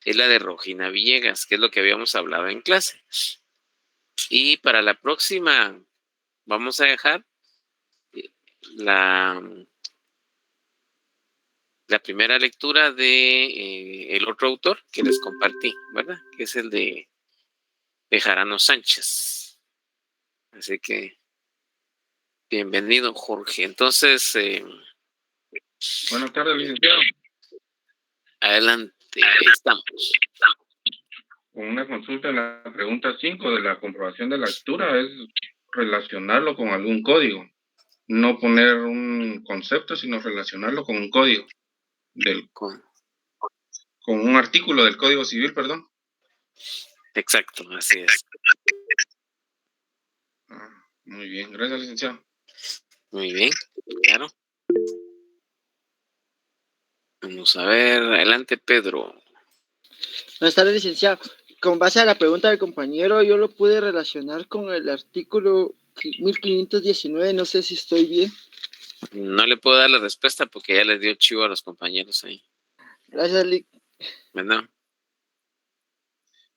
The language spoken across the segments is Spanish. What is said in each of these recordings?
es la de Rogina Villegas, que es lo que habíamos hablado en clase. Y para la próxima vamos a dejar la primera lectura de el otro autor que les compartí, ¿verdad? Que es el de Bejarano Sánchez. Así que bienvenido, Jorge. Entonces, buenas tardes, licenciado. Adelante, ahí estamos. Con una consulta en la pregunta 5 de la comprobación de la lectura es relacionarlo con algún código. No poner un concepto, sino relacionarlo con un código. Con un artículo del Código Civil, perdón. Exacto, así es. Muy bien, gracias, licenciado. Muy bien, claro. Vamos a ver, adelante, Pedro. Buenas tardes, licenciado. Con base a la pregunta del compañero, yo lo pude relacionar con el artículo 1519, no sé si estoy bien. No le puedo dar la respuesta porque ya les dio chivo a los compañeros ahí. Gracias, Lick. Bueno.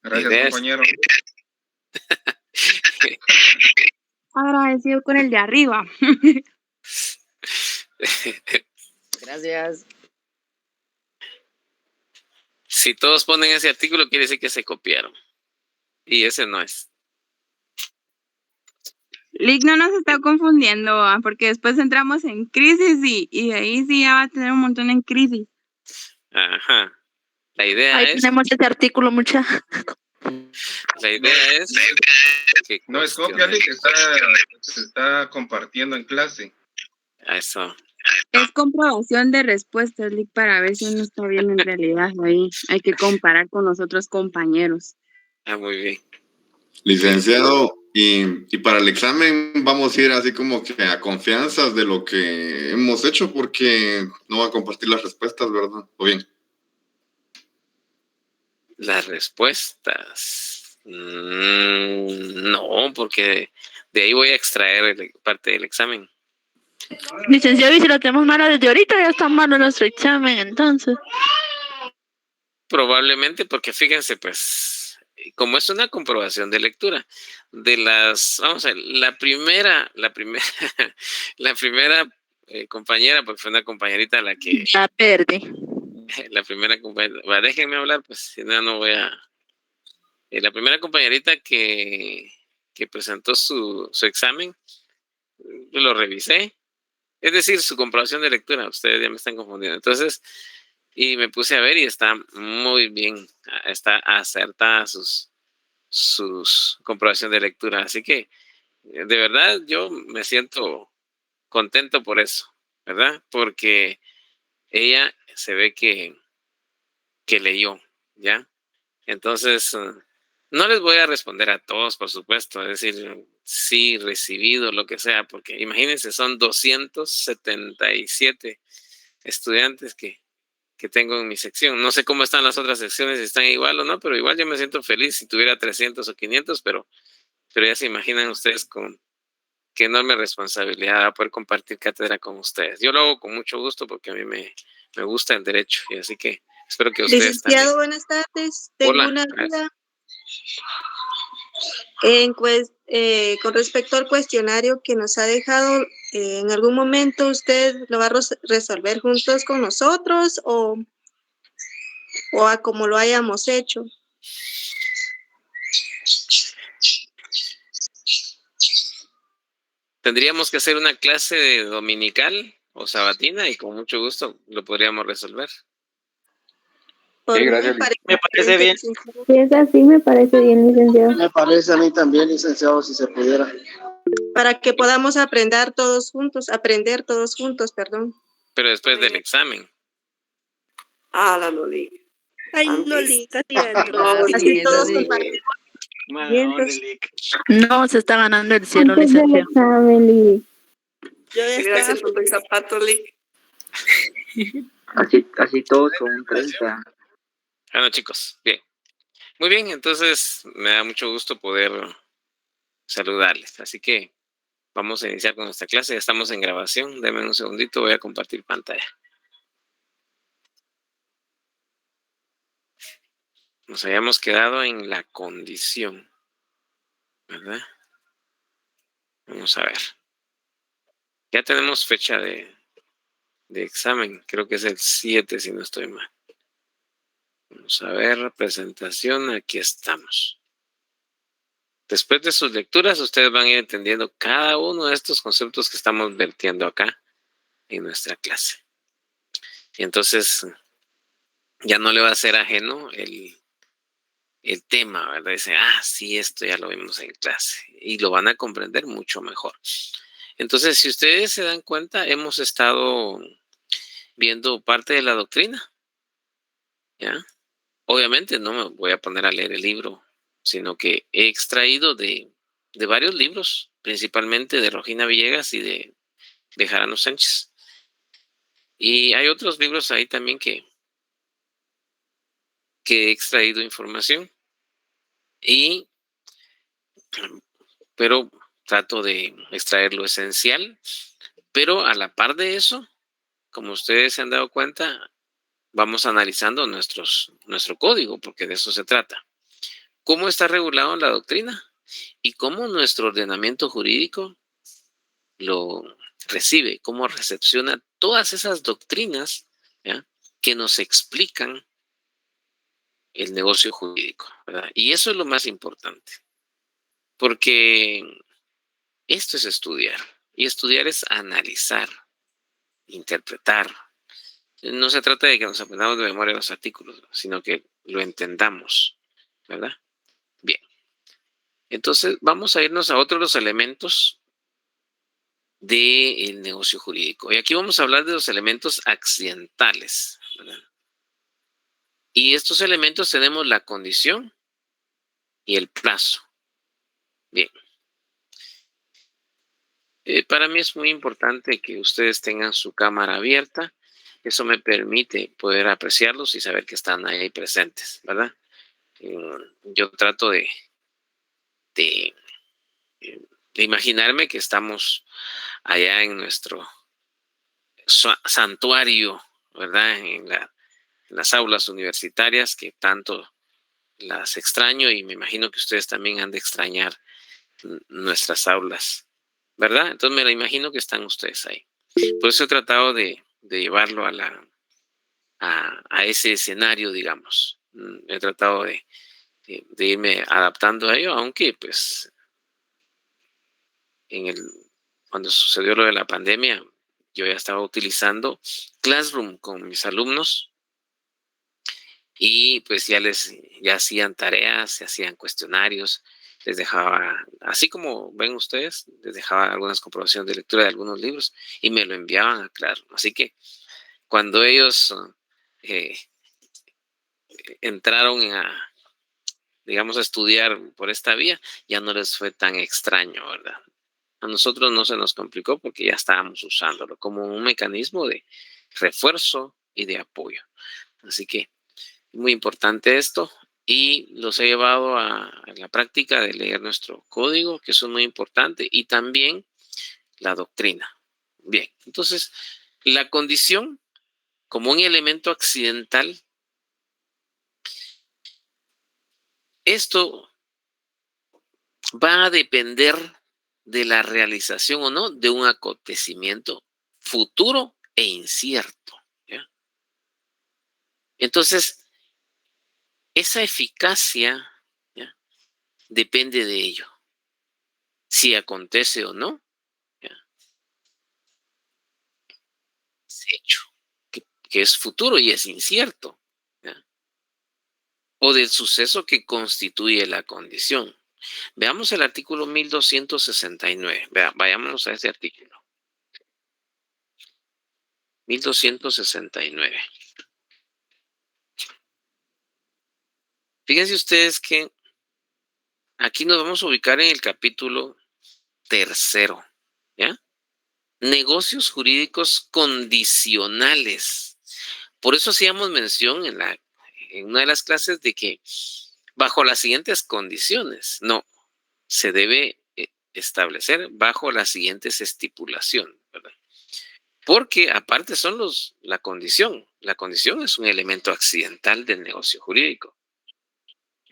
Gracias, compañero. Agradecido con el de arriba. Gracias. Si todos ponen ese artículo, quiere decir que se copiaron. Y ese no es. Lick no nos está confundiendo, porque después entramos en crisis y de ahí sí ya va a tener un montón en crisis. Ajá. La idea ahí es... tenemos ese artículo, mucha. La idea es... Que no es copia, Lick, se está compartiendo en clase. Eso. Es comprobación de respuestas, Lick, para ver si uno está bien en realidad ahí. Hay que comparar con los otros compañeros. Muy bien. Licenciado, y para el examen vamos a ir así como que a confianzas de lo que hemos hecho porque no va a compartir las respuestas, ¿verdad? ¿O bien? Las respuestas. No, porque de ahí voy a extraer parte del examen. Licenciado, y si lo tenemos malo desde ahorita, ya está malo nuestro examen, entonces. Probablemente porque fíjense, pues, como es una comprobación de lectura, de las, vamos a ver, la primera compañera, porque fue una compañerita la que... Ya perdí. La primera compañera, déjenme hablar, pues, si no, no voy a... la primera compañerita que presentó su examen, yo lo revisé, es decir, su comprobación de lectura, ustedes ya me están confundiendo. Entonces, y me puse a ver y está muy bien, está acertada sus comprobación de lectura. Así que, de verdad, yo me siento contento por eso, ¿verdad? Porque ella se ve que leyó, ¿ya? Entonces, no les voy a responder a todos, por supuesto, es decir, sí, recibido, lo que sea, porque imagínense, son 277 estudiantes que tengo en mi sección. No sé cómo están las otras secciones, si están igual o no, pero igual yo me siento feliz si tuviera 300 o 500, pero ya se imaginan ustedes con qué enorme responsabilidad va a poder compartir cátedra con ustedes. Yo lo hago con mucho gusto porque a mí me gusta el derecho y así que espero que ustedes Licenciado, también. buenas tardes. Tengo Hola, una gracias. duda. Con respecto al cuestionario que nos ha dejado, ¿en algún momento usted lo va a resolver juntos con nosotros o a como lo hayamos hecho? Tendríamos que hacer una clase de dominical o sabatina y con mucho gusto lo podríamos resolver. Sí, gracias. Me parece bien. Si es así, me parece bien, licenciado. Me parece a mí también, licenciado, si se pudiera. Para que podamos aprender todos juntos, perdón. Pero después del examen. Ah, la Loli. Ay, Loli, Así todos compartimos. No, se está ganando el cielo, Antes del licenciado. examen, Lick. Yo gracias por el zapato, Lick. Así todos son 30. Bueno, chicos, bien. Muy bien, entonces me da mucho gusto poder saludarles. Así que vamos a iniciar con nuestra clase. Ya estamos en grabación. Denme un segundito, voy a compartir pantalla. nos habíamos quedado en la condición, ¿verdad? Vamos a ver. Ya tenemos fecha de examen, creo que es el 7 si no estoy mal. Vamos a ver, presentación, aquí estamos. Después de sus lecturas, ustedes van a ir entendiendo cada uno de estos conceptos que estamos vertiendo acá en nuestra clase. Y entonces ya no le va a ser ajeno el tema, ¿verdad? Dicen, sí, esto ya lo vimos en clase. Y lo van a comprender mucho mejor. Entonces, si ustedes se dan cuenta, hemos estado viendo parte de la doctrina, ¿ya? Obviamente no me voy a poner a leer el libro, sino que he extraído de varios libros, principalmente de Rogina Villegas y de Bejarano Sánchez. Y hay otros libros ahí también que he extraído información. Pero trato de extraer lo esencial. Pero a la par de eso, como ustedes se han dado cuenta, vamos analizando nuestro código, porque de eso se trata. ¿Cómo está regulado en la doctrina? Y cómo nuestro ordenamiento jurídico lo recibe, cómo recepciona todas esas doctrinas, ¿ya?, que nos explican el negocio jurídico, ¿verdad? Y eso es lo más importante, porque esto es estudiar, y estudiar es analizar, interpretar. No se trata de que nos aprendamos de memoria los artículos, sino que lo entendamos, ¿verdad? Bien. Entonces, vamos a irnos a otros de los elementos del negocio jurídico. Y aquí vamos a hablar de los elementos accidentales, ¿verdad? Y estos elementos tenemos la condición y el plazo. Bien. Para mí es muy importante que ustedes tengan su cámara abierta. Eso me permite poder apreciarlos y saber que están ahí presentes, ¿verdad? Yo trato de imaginarme que estamos allá en nuestro santuario, ¿verdad? En las aulas universitarias, que tanto las extraño, y me imagino que ustedes también han de extrañar nuestras aulas, ¿verdad? Entonces me la imagino que están ustedes ahí. Por eso he tratado de llevarlo a ese escenario, digamos. He tratado de irme adaptando a ello, aunque pues cuando sucedió lo de la pandemia, yo ya estaba utilizando Classroom con mis alumnos, y pues ya hacían tareas, se hacían cuestionarios, les dejaba, así como ven ustedes, les dejaba algunas comprobaciones de lectura de algunos libros y me lo enviaban a Classroom. Así que cuando ellos entraron digamos, a estudiar por esta vía, ya no les fue tan extraño, ¿verdad? A nosotros no se nos complicó porque ya estábamos usándolo como un mecanismo de refuerzo y de apoyo. Así que muy importante esto, y los he llevado a la práctica de leer nuestro código, que eso es muy importante, y también la doctrina. Bien, entonces, la condición como un elemento accidental, esto va a depender de la realización o no de un acontecimiento futuro e incierto, ¿ya? Entonces, esa eficacia, ¿ya?, depende de ello. Si acontece o no, ¿ya?, ese hecho, que es futuro y es incierto, ¿ya?, o del suceso que constituye la condición. Veamos el artículo 1269. Vayámonos a ese artículo. 1269. Fíjense ustedes que aquí nos vamos a ubicar en el capítulo 3, ¿ya? Negocios jurídicos condicionales. Por eso hacíamos mención en una de las clases de que bajo las siguientes condiciones, no, se debe establecer bajo las siguientes estipulaciones, ¿verdad? Porque aparte son la condición. La condición es un elemento accidental del negocio jurídico.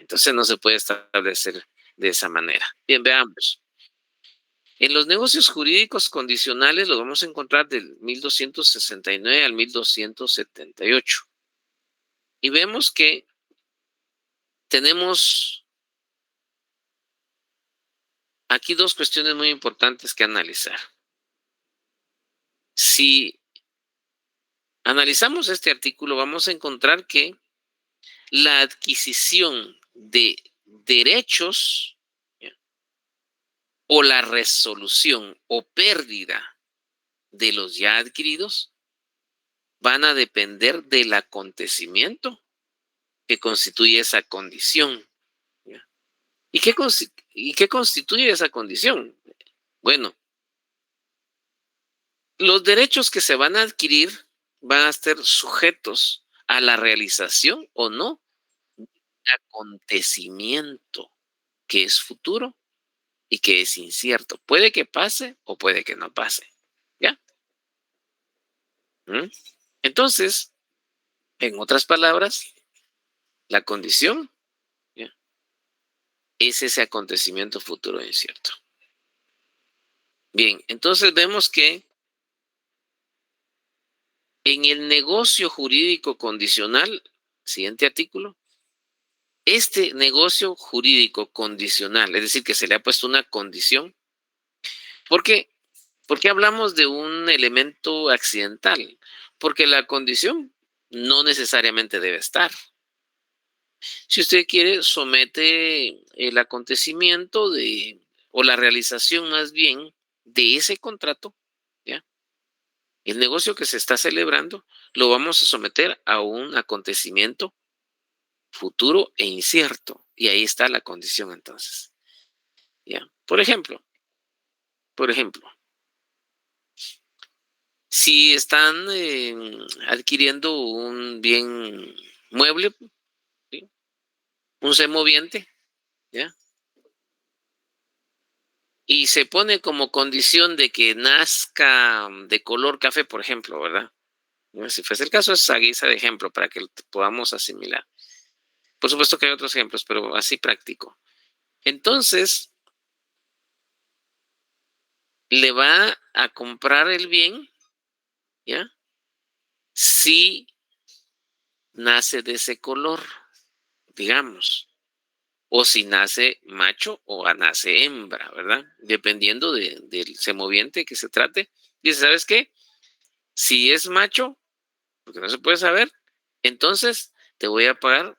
Entonces no se puede establecer de esa manera. Bien, veamos. En los negocios jurídicos condicionales los vamos a encontrar del 1269 al 1278. Y vemos que tenemos aquí dos cuestiones muy importantes que analizar. Si analizamos este artículo, vamos a encontrar que la adquisición de derechos, ¿ya?, o la resolución o pérdida de los ya adquiridos van a depender del acontecimiento que constituye esa condición, ¿ya? ¿Y qué constituye esa condición? Bueno, los derechos que se van a adquirir van a estar sujetos a la realización o no de un acontecimiento que es futuro y que es incierto. Puede que pase o puede que no pase. ¿Ya? Entonces, en otras palabras, la condición, ¿ya?, es ese acontecimiento futuro incierto. Bien, entonces vemos que en el negocio jurídico condicional, siguiente artículo, este negocio jurídico condicional, es decir, que se le ha puesto una condición, ¿por qué hablamos de un elemento accidental? Porque la condición no necesariamente debe estar. Si usted quiere, somete el acontecimiento o la realización más bien de ese contrato, ¿ya?, el negocio que se está celebrando, lo vamos a someter a un acontecimiento futuro e incierto. Y ahí está la condición entonces. ¿Ya? Por ejemplo, si están adquiriendo un bien mueble, ¿sí?, un semoviente, ¿ya?, y se pone como condición de que nazca de color café, por ejemplo, ¿verdad? Si fuese el caso, es a guisa de ejemplo para que lo podamos asimilar. Por supuesto que hay otros ejemplos, pero así práctico. Entonces, le va a comprar el bien, ¿ya?, si nace de ese color, digamos, o si nace macho o nace hembra, ¿verdad? Dependiendo del semoviente que se trate. Dice, ¿sabes qué? Si es macho, porque no se puede saber, entonces te voy a pagar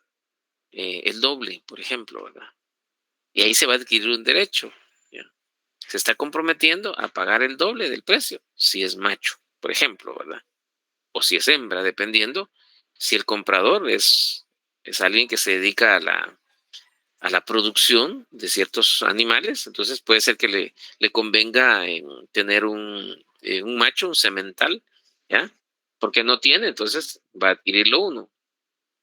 el doble, por ejemplo, ¿verdad? Y ahí se va a adquirir un derecho, ¿ya? Se está comprometiendo a pagar el doble del precio si es macho, por ejemplo, ¿verdad? O si es hembra, dependiendo si el comprador es alguien que se dedica a la producción de ciertos animales, entonces puede ser que le convenga tener un macho, un semental, ¿ya? Porque no tiene, entonces va a adquirirlo uno.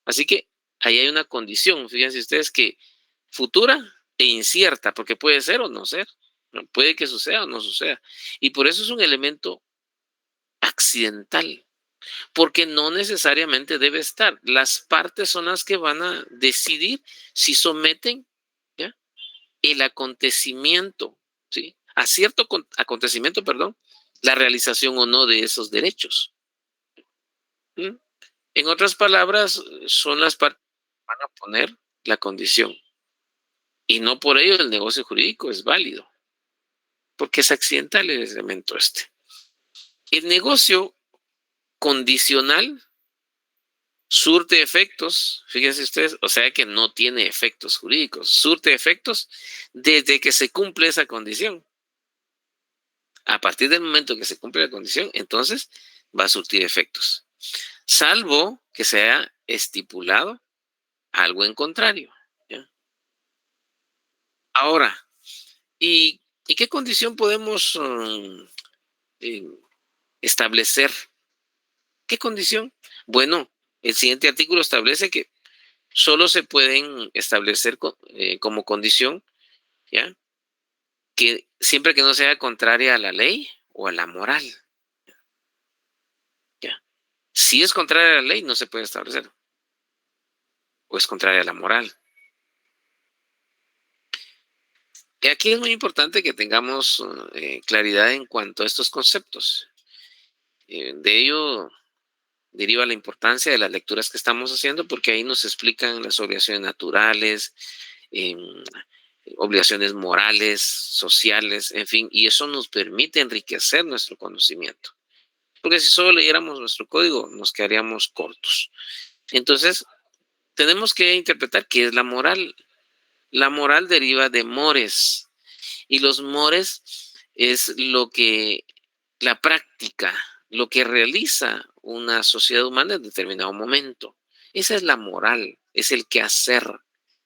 Así que ahí hay una condición, fíjense ustedes, que futura e incierta, porque puede ser o no ser, ¿no? Puede que suceda o no suceda. Y por eso es un elemento accidental, porque no necesariamente debe estar. Las partes son las que van a decidir si someten, ¿ya?, el acontecimiento, ¿sí?, a cierto acontecimiento, perdón, la realización o no de esos derechos. En otras palabras, son las partes que van a poner la condición. Y no por ello el negocio jurídico es válido, porque es accidental el elemento este. El negocio condicional surte efectos, fíjense ustedes, o sea que no tiene efectos jurídicos, surte efectos desde que se cumple esa condición. A partir del momento que se cumple la condición, entonces va a surtir efectos, salvo que sea estipulado algo en contrario, ¿ya? Ahora, ¿y qué condición podemos establecer? ¿Qué condición? Bueno, el siguiente artículo establece que solo se pueden establecer como condición, ¿ya?, que siempre que no sea contraria a la ley o a la moral. ¿Ya? Si es contraria a la ley, no se puede establecer. O es contraria a la moral. aquí es muy importante que tengamos claridad en cuanto a estos conceptos. De ello deriva la importancia de las lecturas que estamos haciendo, porque ahí nos explican las obligaciones naturales, obligaciones morales, sociales, en fin, y eso nos permite enriquecer nuestro conocimiento. Porque si solo leyéramos nuestro código, nos quedaríamos cortos. Entonces, tenemos que interpretar qué es la moral. La moral deriva de mores, y los mores es la práctica, lo que realiza una sociedad humana en determinado momento. Esa es la moral, es el quehacer,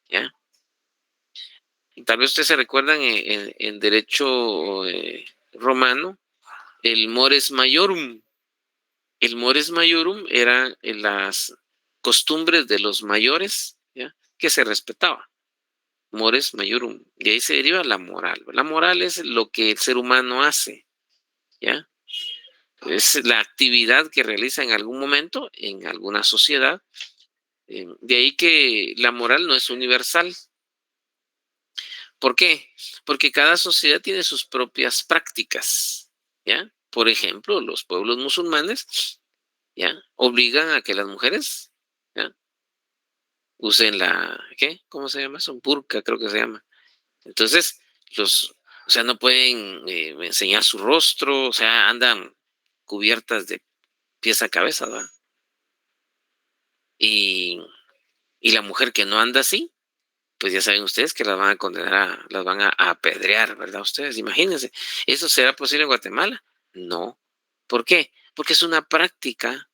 ¿ya? Y tal vez ustedes se recuerdan en derecho romano, el mores maiorum. El mores maiorum era las costumbres de los mayores, ¿ya?, que se respetaba. Mores maiorum. Y ahí se deriva la moral. La moral es lo que el ser humano hace, ¿ya? Es la actividad que realiza en algún momento, en alguna sociedad. De ahí que la moral no es universal. ¿Por qué? Porque cada sociedad tiene sus propias prácticas, ¿ya? Por ejemplo, los pueblos musulmanes, ¿ya?, obligan a que las mujeres, ¿ya?, usen ¿qué? ¿Cómo se llama eso? Burka, creo que se llama. Entonces, o sea, no pueden enseñar su rostro, o sea, andan cubiertas de pies a cabeza, ¿verdad? Y la mujer que no anda así, pues ya saben ustedes que las van a condenar, las van a apedrear, ¿verdad? Ustedes, imagínense. ¿Eso será posible en Guatemala? No. ¿Por qué? Porque es una práctica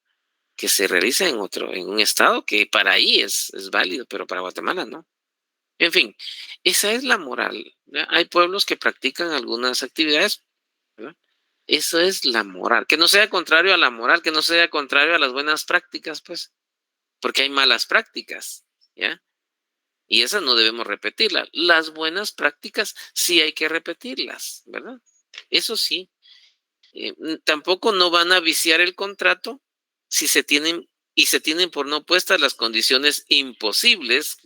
que se realiza en un estado que para ahí es válido, pero para Guatemala no. En fin, esa es la moral, ¿verdad? Hay pueblos que practican algunas actividades, ¿verdad? Eso es la moral. Que no sea contrario a la moral, que no sea contrario a las buenas prácticas, pues, porque hay malas prácticas, ¿ya? Y esas no debemos repetirlas. Las buenas prácticas sí hay que repetirlas, ¿verdad? Eso sí. Tampoco no van a viciar el contrato si se tienen por no puestas las condiciones imposibles,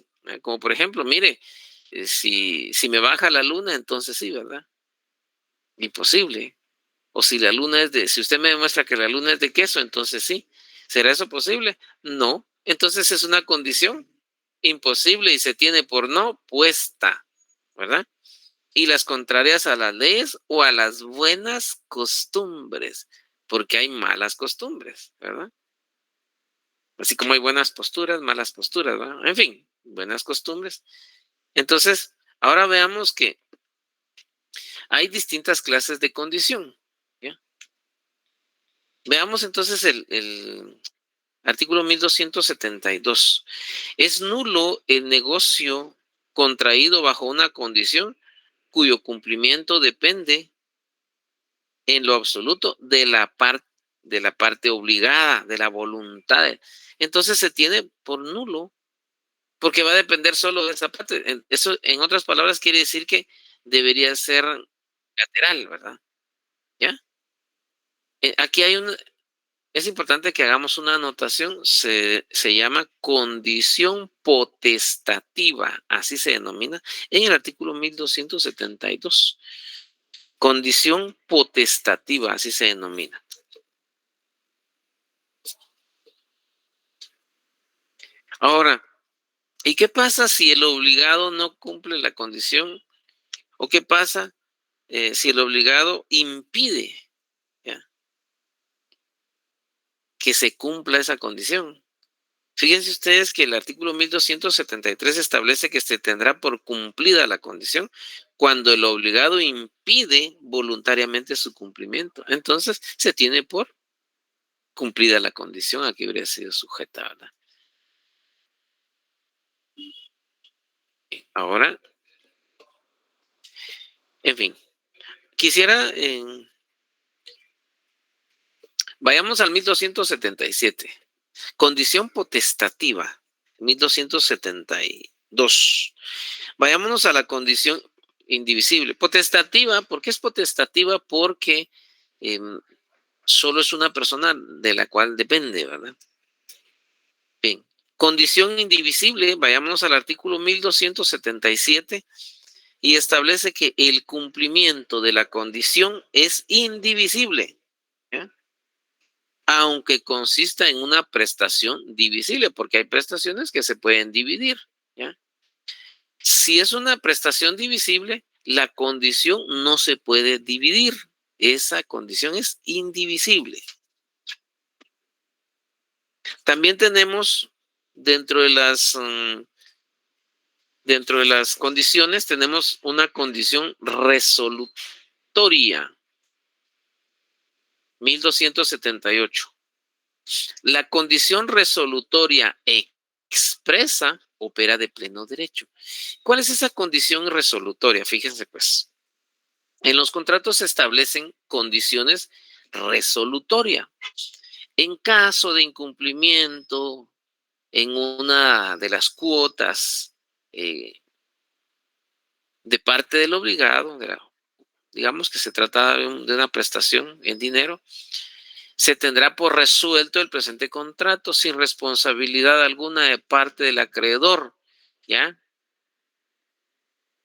como por ejemplo, mire, si me baja la luna, entonces sí, ¿verdad? Imposible. O si si usted me demuestra que la luna es de queso, entonces sí. ¿Será eso posible? No. Entonces es una condición imposible y se tiene por no puesta, ¿verdad? Y las contrarias a las leyes o a las buenas costumbres, porque hay malas costumbres, ¿verdad? Así como hay buenas posturas, malas posturas, ¿verdad? En fin, buenas costumbres. Entonces, ahora veamos que hay distintas clases de condición, ¿ya? Veamos entonces el artículo 1272. Es nulo el negocio contraído bajo una condición cuyo cumplimiento depende en lo absoluto de la parte obligada, de la voluntad. Entonces se tiene por nulo, porque va a depender solo de esa parte. Eso, en otras palabras, quiere decir que debería ser lateral, ¿verdad? ¿Ya? Aquí es importante que hagamos una anotación, se llama condición potestativa, así se denomina, en el artículo 1272. Condición potestativa, así se denomina. Ahora, ¿y qué pasa si el obligado no cumple la condición? ¿O qué pasa si el obligado impide, ¿ya?, que se cumpla esa condición? Fíjense ustedes que el artículo 1273 establece que se tendrá por cumplida la condición cuando el obligado impide voluntariamente su cumplimiento. Entonces, se tiene por cumplida la condición a que hubiera sido sujeta, ¿verdad? Ahora, en fin, quisiera, vayamos al 1277. Condición potestativa, 1272. Vayámonos a la condición indivisible. Potestativa, ¿por qué es potestativa? Porque solo es una persona de la cual depende, ¿verdad? Bien. Condición indivisible, vayámonos al artículo 1277. y establece que el cumplimiento de la condición es indivisible, ¿ya? Aunque consista en una prestación divisible, porque hay prestaciones que se pueden dividir, ¿ya? Si es una prestación divisible, la condición no se puede dividir. Esa condición es indivisible. También tenemos dentro de las condiciones, tenemos una condición resolutoria. 1278. La condición resolutoria expresa opera de pleno derecho. ¿Cuál es esa condición resolutoria? Fíjense pues. En los contratos se establecen condiciones resolutorias. En caso de incumplimiento en una de las cuotas de parte del obligado, digamos que se trata de una prestación en dinero, se tendrá por resuelto el presente contrato sin responsabilidad alguna de parte del acreedor, ¿ya?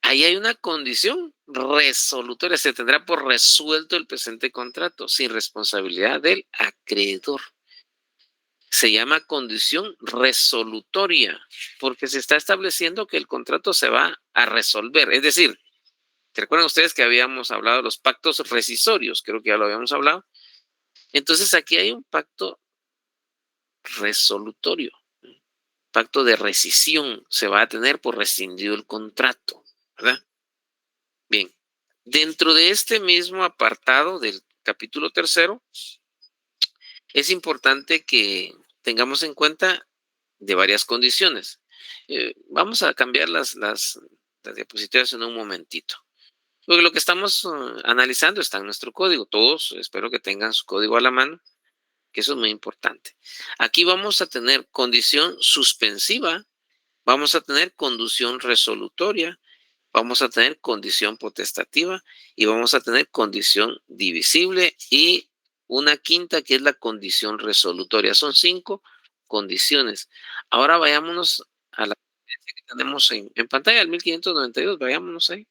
Ahí hay una condición resolutoria, se tendrá por resuelto el presente contrato sin responsabilidad del acreedor. Se llama condición resolutoria porque se está estableciendo que el contrato se va a resolver. Es decir, ¿se recuerdan ustedes que habíamos hablado de los pactos rescisorios? Creo que ya lo habíamos hablado. Entonces aquí hay un pacto resolutorio, pacto de rescisión se va a tener por rescindido el contrato, ¿verdad? Bien, dentro de este mismo apartado del capítulo 3, es importante que tengamos en cuenta de varias condiciones. Vamos a cambiar las diapositivas en un momentito. Porque lo que estamos analizando está en nuestro código. Todos espero que tengan su código a la mano, que eso es muy importante. Aquí vamos a tener condición suspensiva, vamos a tener condición resolutoria, vamos a tener condición potestativa y vamos a tener condición divisible y una quinta que es la condición resolutoria. Son 5 condiciones. Ahora vayámonos a la que tenemos en pantalla, el 1592, vayámonos ahí.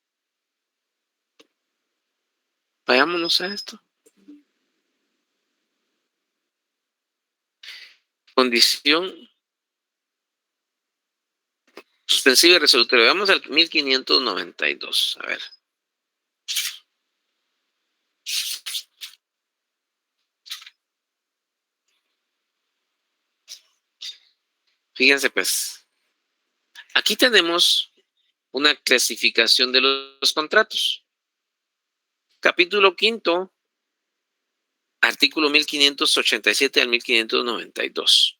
Vayámonos a esto. Condición suspensiva y resolutoria. Vamos al 1592. A ver. Fíjense pues. Aquí tenemos una clasificación de los contratos. Capítulo 5, artículo 1587 al 1592.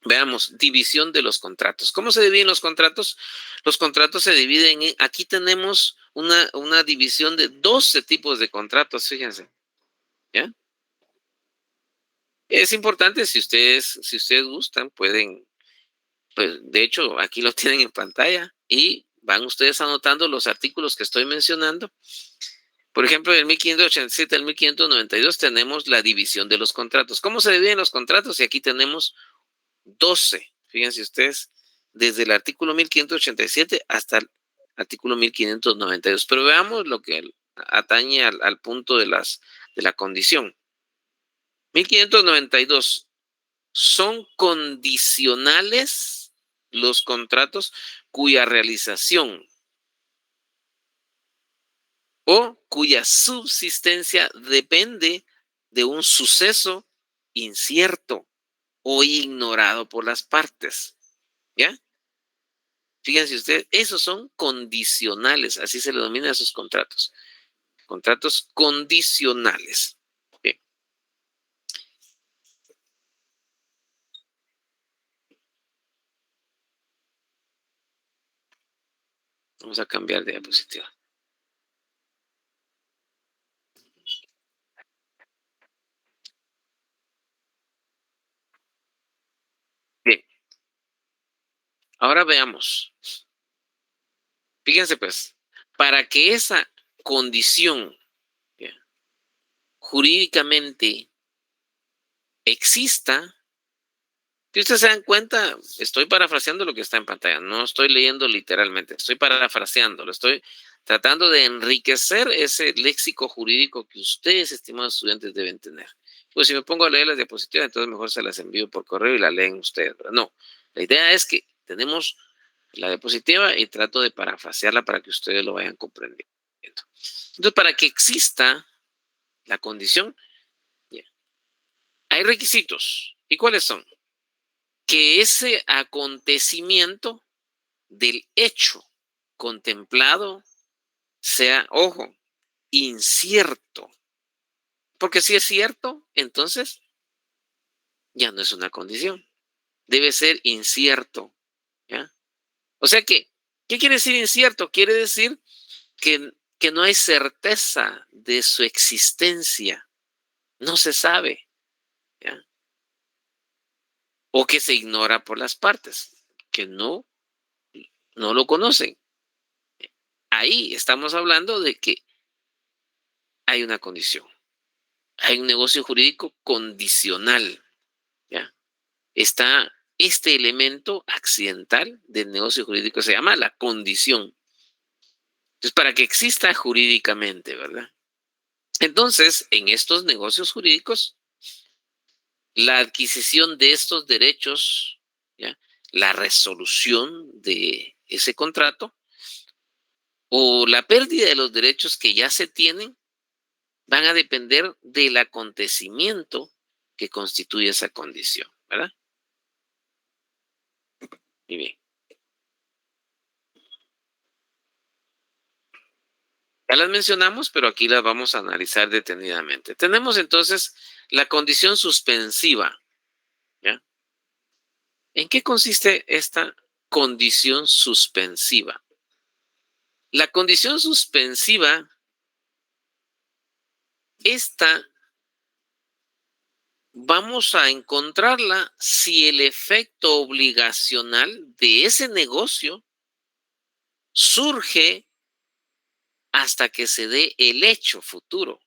Veamos, división de los contratos. ¿Cómo se dividen los contratos? Los contratos se dividen en, aquí tenemos una división de 12 tipos de contratos, fíjense. ¿Ya? Es importante, si ustedes gustan, pueden, pues de hecho, aquí lo tienen en pantalla y van ustedes anotando los artículos que estoy mencionando. Por ejemplo, del 1587 al 1592 tenemos la división de los contratos. ¿Cómo se dividen los contratos? Y aquí tenemos 12. Fíjense ustedes, desde el artículo 1587 hasta el artículo 1592. Pero veamos lo que atañe al punto de la condición. 1592. Son condicionales los contratos cuya realización o cuya subsistencia depende de un suceso incierto o ignorado por las partes. ¿Ya? Fíjense ustedes, esos son condicionales, así se le denomina a esos contratos. Contratos condicionales. Bien. Vamos a cambiar de diapositiva. Bien. Ahora veamos. Fíjense pues, para que esa condición jurídicamente exista, Si ustedes se dan cuenta, estoy parafraseando lo que está en pantalla, no estoy leyendo literalmente, estoy parafraseando, lo estoy tratando de enriquecer ese léxico jurídico que ustedes, estimados estudiantes, deben tener. Pues si me pongo a leer las diapositivas, entonces mejor se las envío por correo y la leen ustedes, ¿verdad? No, la idea es que tenemos la diapositiva y trato de parafrasearla para que ustedes lo vayan comprendiendo. Entonces, para que exista la condición, hay requisitos. ¿Y cuáles son? Que ese acontecimiento del hecho contemplado sea, ojo, incierto. Porque si es cierto, entonces ya no es una condición. Debe ser incierto. ¿Ya? O sea que, ¿qué quiere decir incierto? Quiere decir que no hay certeza de su existencia. No se sabe. ¿Ya? O que se ignora por las partes, que no lo conocen. Ahí estamos hablando de que hay una condición. Hay un negocio jurídico condicional. ¿Ya? Está este elemento accidental del negocio jurídico, se llama la condición. Entonces, para que exista jurídicamente, ¿verdad? Entonces, en estos negocios jurídicos, la adquisición de estos derechos, ¿ya? La resolución de ese contrato o la pérdida de los derechos que ya se tienen van a depender del acontecimiento que constituye esa condición, ¿verdad? Muy bien. Ya las mencionamos, pero aquí las vamos a analizar detenidamente. Tenemos entonces la condición suspensiva. ¿Ya? ¿En qué consiste esta condición suspensiva? La condición suspensiva, esta vamos a encontrarla si el efecto obligacional de ese negocio surge hasta que se dé el hecho futuro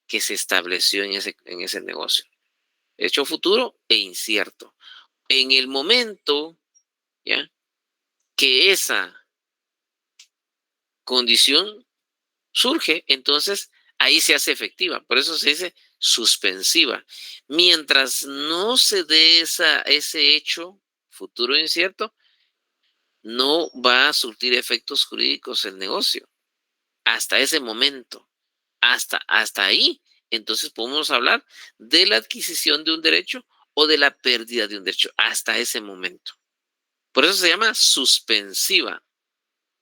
que se estableció en ese negocio. Hecho futuro e incierto. En el momento, ¿ya?, que esa condición surge, entonces ahí se hace efectiva. Por eso se dice suspensiva. Mientras no se dé ese hecho futuro incierto, no va a surtir efectos jurídicos el negocio. Hasta ese momento. Hasta ahí. Entonces podemos hablar de la adquisición de un derecho o de la pérdida de un derecho. Hasta ese momento. Por eso se llama suspensiva.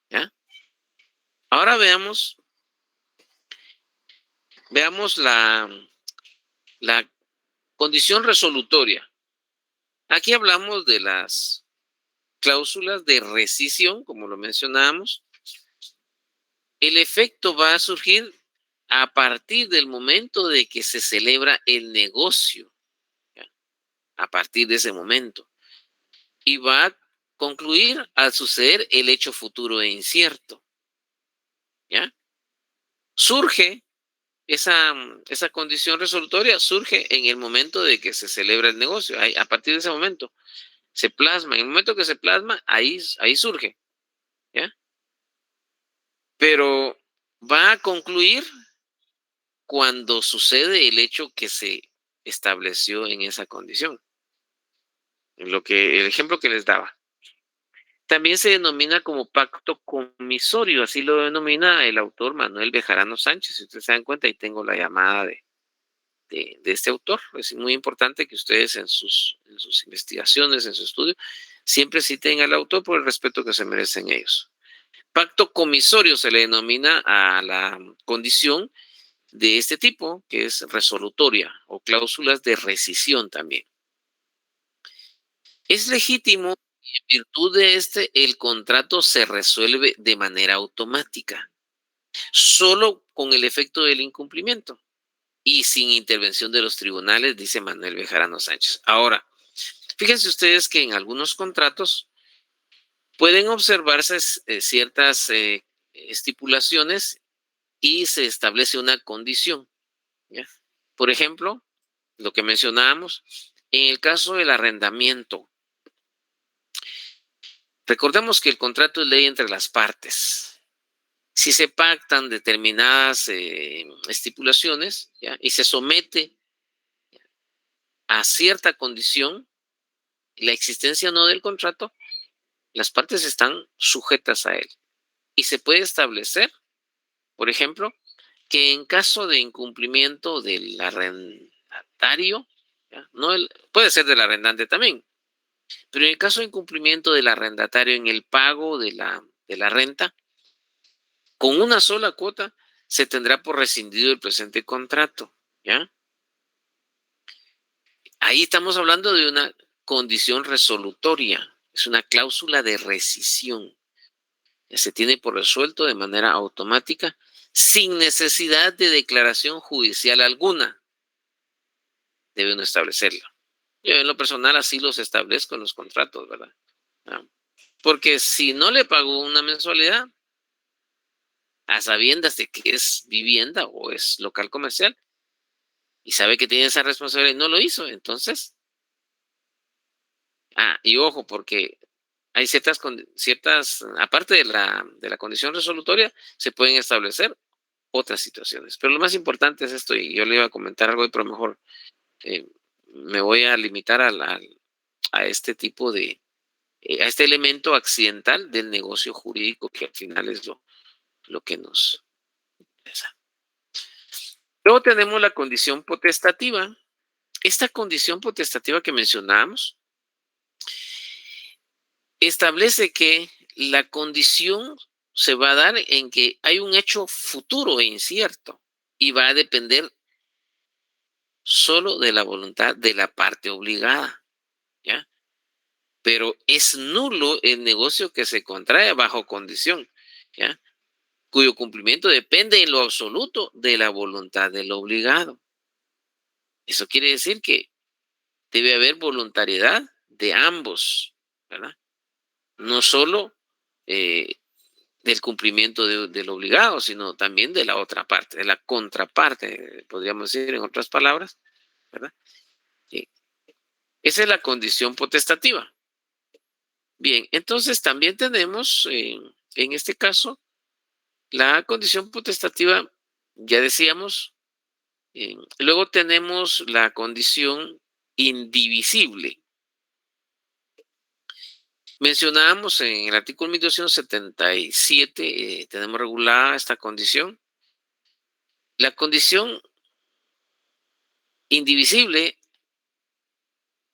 ¿Ya? Ahora veamos la condición resolutoria. Aquí hablamos de las cláusulas de rescisión, como lo mencionábamos. El efecto va a surgir a partir del momento de que se celebra el negocio. ¿Ya? A partir de ese momento. Y va a concluir al suceder el hecho futuro e incierto. ¿Ya? Surge esa condición resolutoria, surge en el momento de que se celebra el negocio. A partir de ese momento se plasma. En el momento que se plasma, ahí surge. ¿Ya? Pero va a concluir cuando sucede el hecho que se estableció en esa condición. El ejemplo que les daba. También se denomina como pacto comisorio, así lo denomina el autor Manuel Bejarano Sánchez. Si ustedes se dan cuenta, ahí tengo la llamada de este autor. Es muy importante que ustedes en sus investigaciones, en su estudio, siempre citen al autor por el respeto que se merecen ellos. Pacto comisorio se le denomina a la condición de este tipo, que es resolutoria o cláusulas de rescisión también. Es legítimo y en virtud de el contrato se resuelve de manera automática, solo con el efecto del incumplimiento y sin intervención de los tribunales, dice Manuel Bejarano Sánchez. Ahora, fíjense ustedes que en algunos contratos pueden observarse ciertas estipulaciones y se establece una condición. ¿Ya? Por ejemplo, lo que mencionábamos, En el caso del arrendamiento, recordemos que el contrato es ley entre las partes. Si se pactan determinadas estipulaciones, ¿ya? Y se somete a cierta condición, la existencia o no del contrato, las partes están sujetas a él. Y se puede establecer, por ejemplo, que en caso de incumplimiento del arrendatario, ¿ya? Puede ser del arrendante también, pero en el caso de incumplimiento del arrendatario en el pago de la renta, con una sola cuota se tendrá por rescindido el presente contrato, ¿ya? Ahí estamos hablando de una condición resolutoria, es una cláusula de rescisión. Se tiene por resuelto de manera automática, sin necesidad de declaración judicial alguna. Debe uno establecerlo. Yo en lo personal así los establezco en los contratos, ¿verdad? Porque si no le pagó una mensualidad, a sabiendas de que es vivienda o es local comercial, y sabe que tiene esa responsabilidad y no lo hizo, entonces... y ojo, porque hay ciertas, aparte de la condición resolutoria, se pueden establecer otras situaciones. Pero lo más importante es esto, y yo le iba a comentar algo, pero mejor me voy a limitar a este tipo de, a este elemento accidental del negocio jurídico, que al final es lo que nos interesa. Luego tenemos la condición potestativa. Esta condición potestativa que mencionamos establece que la condición se va a dar en que hay un hecho futuro e incierto y va a depender solo de la voluntad de la parte obligada, ¿ya? Pero es nulo el negocio que se contrae bajo condición, ¿ya? Cuyo cumplimiento depende en lo absoluto de la voluntad del obligado. Eso quiere decir que debe haber voluntariedad de ambos, ¿verdad? No solo del cumplimiento del obligado, sino también de la otra parte, de la contraparte, podríamos decir en otras palabras, ¿verdad? Sí. Esa es la condición potestativa. Bien, entonces también tenemos en este caso la condición potestativa, ya decíamos, luego tenemos la condición indivisible. Mencionábamos en el artículo 1277, tenemos regulada esta condición. La condición indivisible,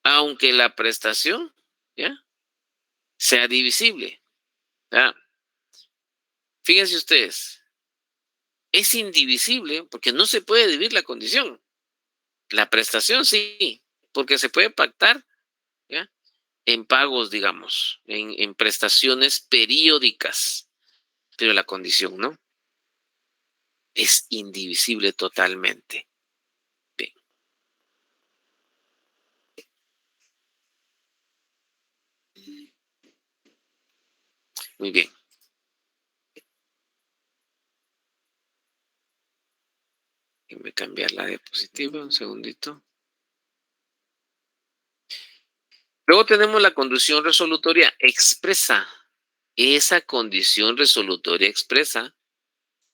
aunque la prestación, ¿ya?, sea divisible, ¿ya? Fíjense ustedes, es indivisible porque no se puede dividir la condición. La prestación sí, porque se puede pactar, ¿ya?, en pagos, digamos, en prestaciones periódicas, pero la condición no. Es indivisible totalmente. Bien. Muy bien. Déjenme cambiar la diapositiva un segundito. Luego tenemos la condición resolutoria expresa. Esa condición resolutoria expresa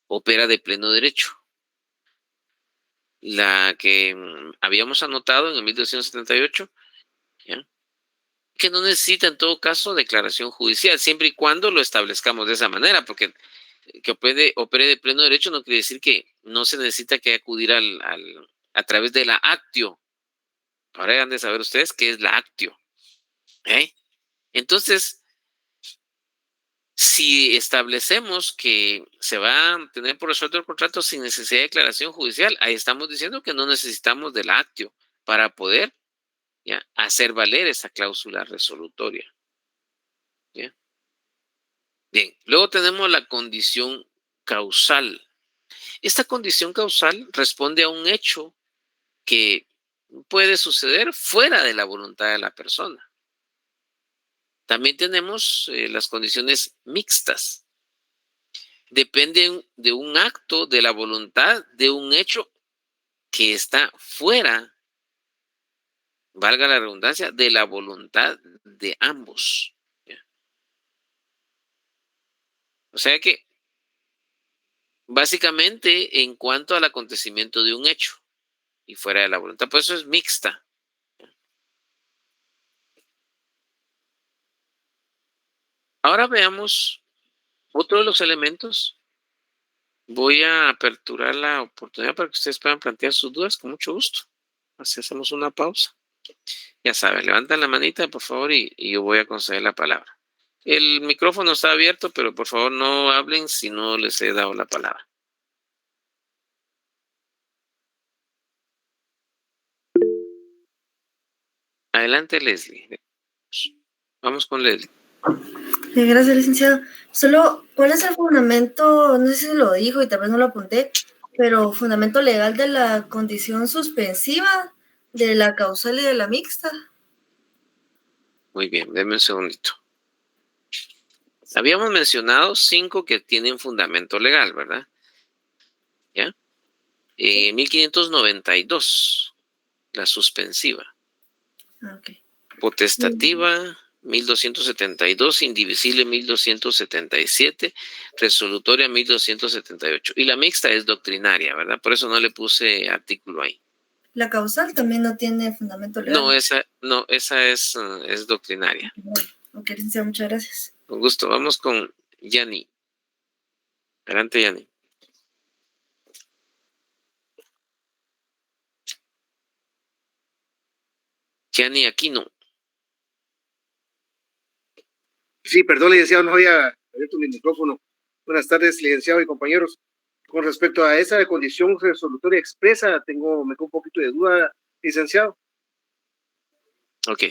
opera de pleno derecho. La que habíamos anotado en el 1278, ¿ya?, que no necesita en todo caso declaración judicial, siempre y cuando lo establezcamos de esa manera, porque que opere de pleno derecho no quiere decir que no se necesita que acudir a través de la actio. Ahora han de saber ustedes qué es la actio. Entonces, si establecemos que se va a tener por resuelto el contrato sin necesidad de declaración judicial, ahí estamos diciendo que no necesitamos del actio para poder, ¿ya?, hacer valer esa cláusula resolutoria. ¿Ya? Bien, luego tenemos la condición causal. Esta condición causal responde a un hecho que puede suceder fuera de la voluntad de la persona. También tenemos las condiciones mixtas. Dependen de un acto de la voluntad de un hecho que está fuera valga la redundancia, de la voluntad de ambos. ¿Ya? O sea que, básicamente, en cuanto al acontecimiento de un hecho y fuera de la voluntad, pues eso es mixta. Ahora veamos otro de los elementos. Voy a aperturar la oportunidad para que ustedes puedan plantear sus dudas con mucho gusto. Así hacemos una pausa. Ya saben, levantan la manita, por favor, y yo voy a conceder la palabra. El micrófono está abierto, pero por favor no hablen si no les he dado la palabra. Adelante, Leslie. Vamos con Leslie. Gracias, licenciado. Solo, ¿cuál es el fundamento? No sé si lo dijo y tal vez no lo apunté, pero fundamento legal de la condición suspensiva de la causal y de la mixta. Muy bien, denme un segundito. Habíamos mencionado 5 que tienen fundamento legal, ¿verdad? ¿Ya? 1592, la suspensiva. Okay. Potestativa, 1272, indivisible, 1277, resolutoria, 1278. Y la mixta es doctrinaria, ¿verdad? Por eso no le puse artículo ahí. La causal también no tiene fundamento legal. No, esa es doctrinaria. Ok, licenciado, muchas gracias. Con gusto. Vamos con Yani. Adelante, Yani. Yani Aquino. Sí, perdón, licenciado, no había abierto mi micrófono. Buenas tardes, licenciado y compañeros. Con respecto a esa condición resolutoria expresa, me quedó un poquito de duda, licenciado. Ok.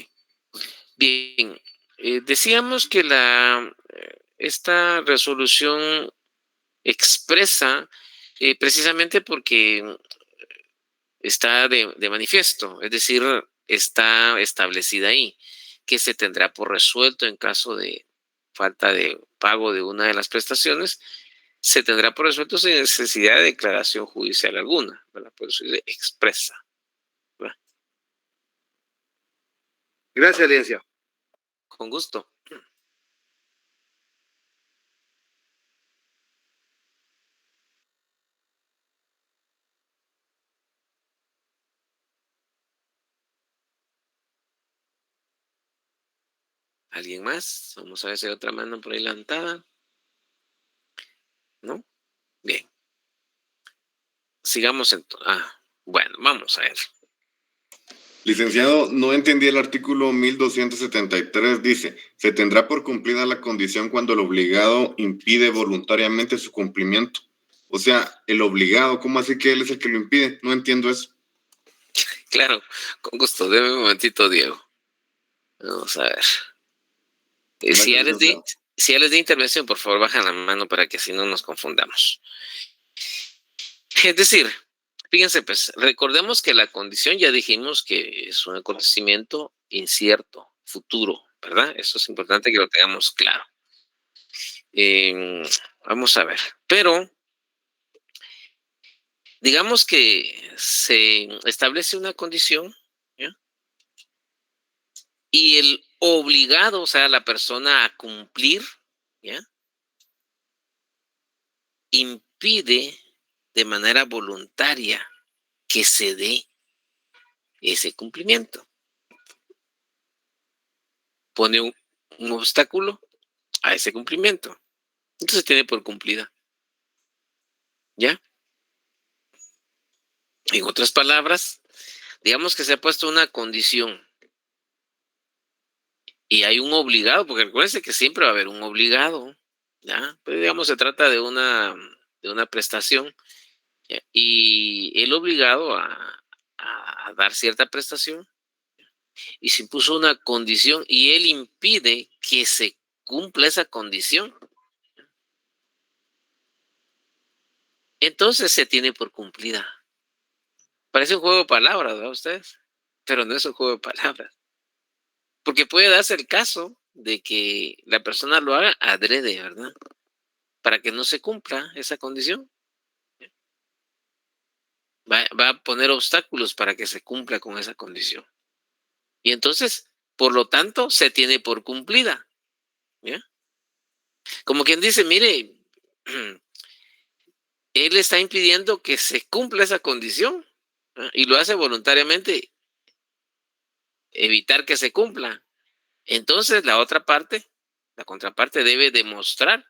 Bien. Decíamos que esta resolución expresa precisamente porque está de manifiesto, es decir, está establecida ahí, que se tendrá por resuelto en caso de falta de pago de una de las prestaciones, se tendrá por resuelto sin necesidad de declaración judicial alguna, ¿verdad? Por eso dice expresa. ¿Verdad? Gracias, licenciado. Con gusto. ¿Alguien más? Vamos a ver si hay otra mano por ahí levantada. ¿No? Bien. Sigamos entonces. Bueno, vamos a ver. Licenciado, no entendí el artículo 1273. Dice, se tendrá por cumplida la condición cuando el obligado impide voluntariamente su cumplimiento. O sea, el obligado, ¿cómo así que él es el que lo impide? No entiendo eso. Claro, con gusto. Deme un momentito, Diego. Vamos a ver. Si ya les di intervención, por favor, bajan la mano para que así no nos confundamos. Es decir, fíjense, pues, recordemos que la condición ya dijimos que es un acontecimiento incierto, futuro, ¿verdad? Eso es importante que lo tengamos claro. Vamos a ver. Pero, digamos que se establece una condición, ¿ya? Y el obligado, o sea, la persona a cumplir, ¿ya? Impide de manera voluntaria que se dé ese cumplimiento. Pone un obstáculo a ese cumplimiento. Entonces tiene por cumplida. ¿Ya? En otras palabras, digamos que se ha puesto una condición y hay un obligado, porque recuérdense que siempre va a haber un obligado, ¿ya? Pero digamos se trata de una prestación, ¿ya? Y el obligado a dar cierta prestación y se impuso una condición y él impide que se cumpla esa condición. Entonces se tiene por cumplida. Parece un juego de palabras, ¿verdad ustedes? Pero no es un juego de palabras. Porque puede darse el caso de que la persona lo haga adrede, ¿verdad? Para que no se cumpla esa condición. Va a poner obstáculos para que se cumpla con esa condición. Y entonces, por lo tanto, se tiene por cumplida. ¿Ya? Como quien dice, mire, él está impidiendo que se cumpla esa condición, ¿no? Y lo hace voluntariamente, evitar que se cumpla. Entonces, la otra parte, la contraparte, debe demostrar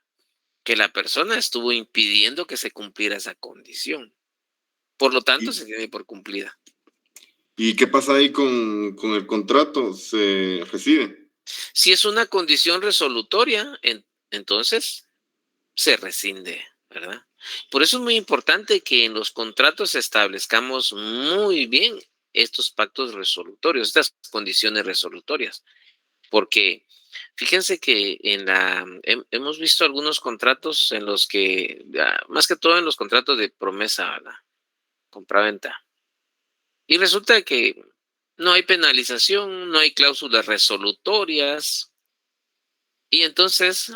que la persona estuvo impidiendo que se cumpliera esa condición. Por lo tanto, se tiene por cumplida. ¿Y qué pasa ahí con el contrato? ¿Se rescinde? Si es una condición resolutoria, entonces se rescinde, ¿verdad? Por eso es muy importante que en los contratos establezcamos muy bien estos pactos resolutorios, estas condiciones resolutorias, porque fíjense que hemos visto algunos contratos en los que, más que todo en los contratos de promesa, ¿verdad? Compraventa. Y resulta que no hay penalización, no hay cláusulas resolutorias. Y entonces,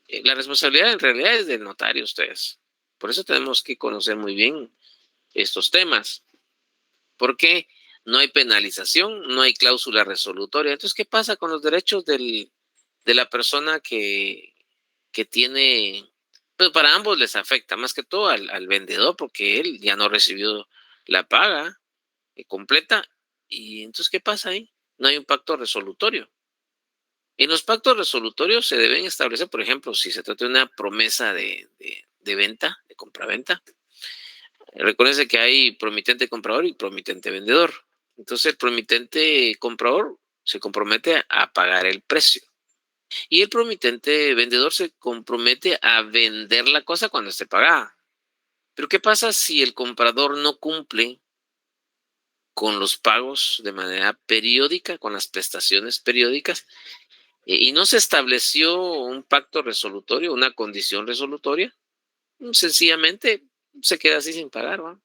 la responsabilidad en realidad es del notario, ustedes. Por eso tenemos que conocer muy bien estos temas. Porque no hay penalización, no hay cláusula resolutoria. Entonces, ¿qué pasa con los derechos de la persona que tiene? Pues para ambos les afecta, más que todo al vendedor, porque él ya no recibió la paga completa. Y entonces, ¿qué pasa ahí? No hay un pacto resolutorio. En los pactos resolutorios se deben establecer, por ejemplo, si se trata de una promesa de venta, de compraventa. Recuérdense que hay promitente comprador y promitente vendedor. Entonces, el promitente comprador se compromete a pagar el precio. Y el promitente vendedor se compromete a vender la cosa cuando esté pagada. Pero, ¿qué pasa si el comprador no cumple con los pagos de manera periódica, con las prestaciones periódicas? Y no se estableció un pacto resolutorio, una condición resolutoria, sencillamente se queda así sin pagar, ¿va?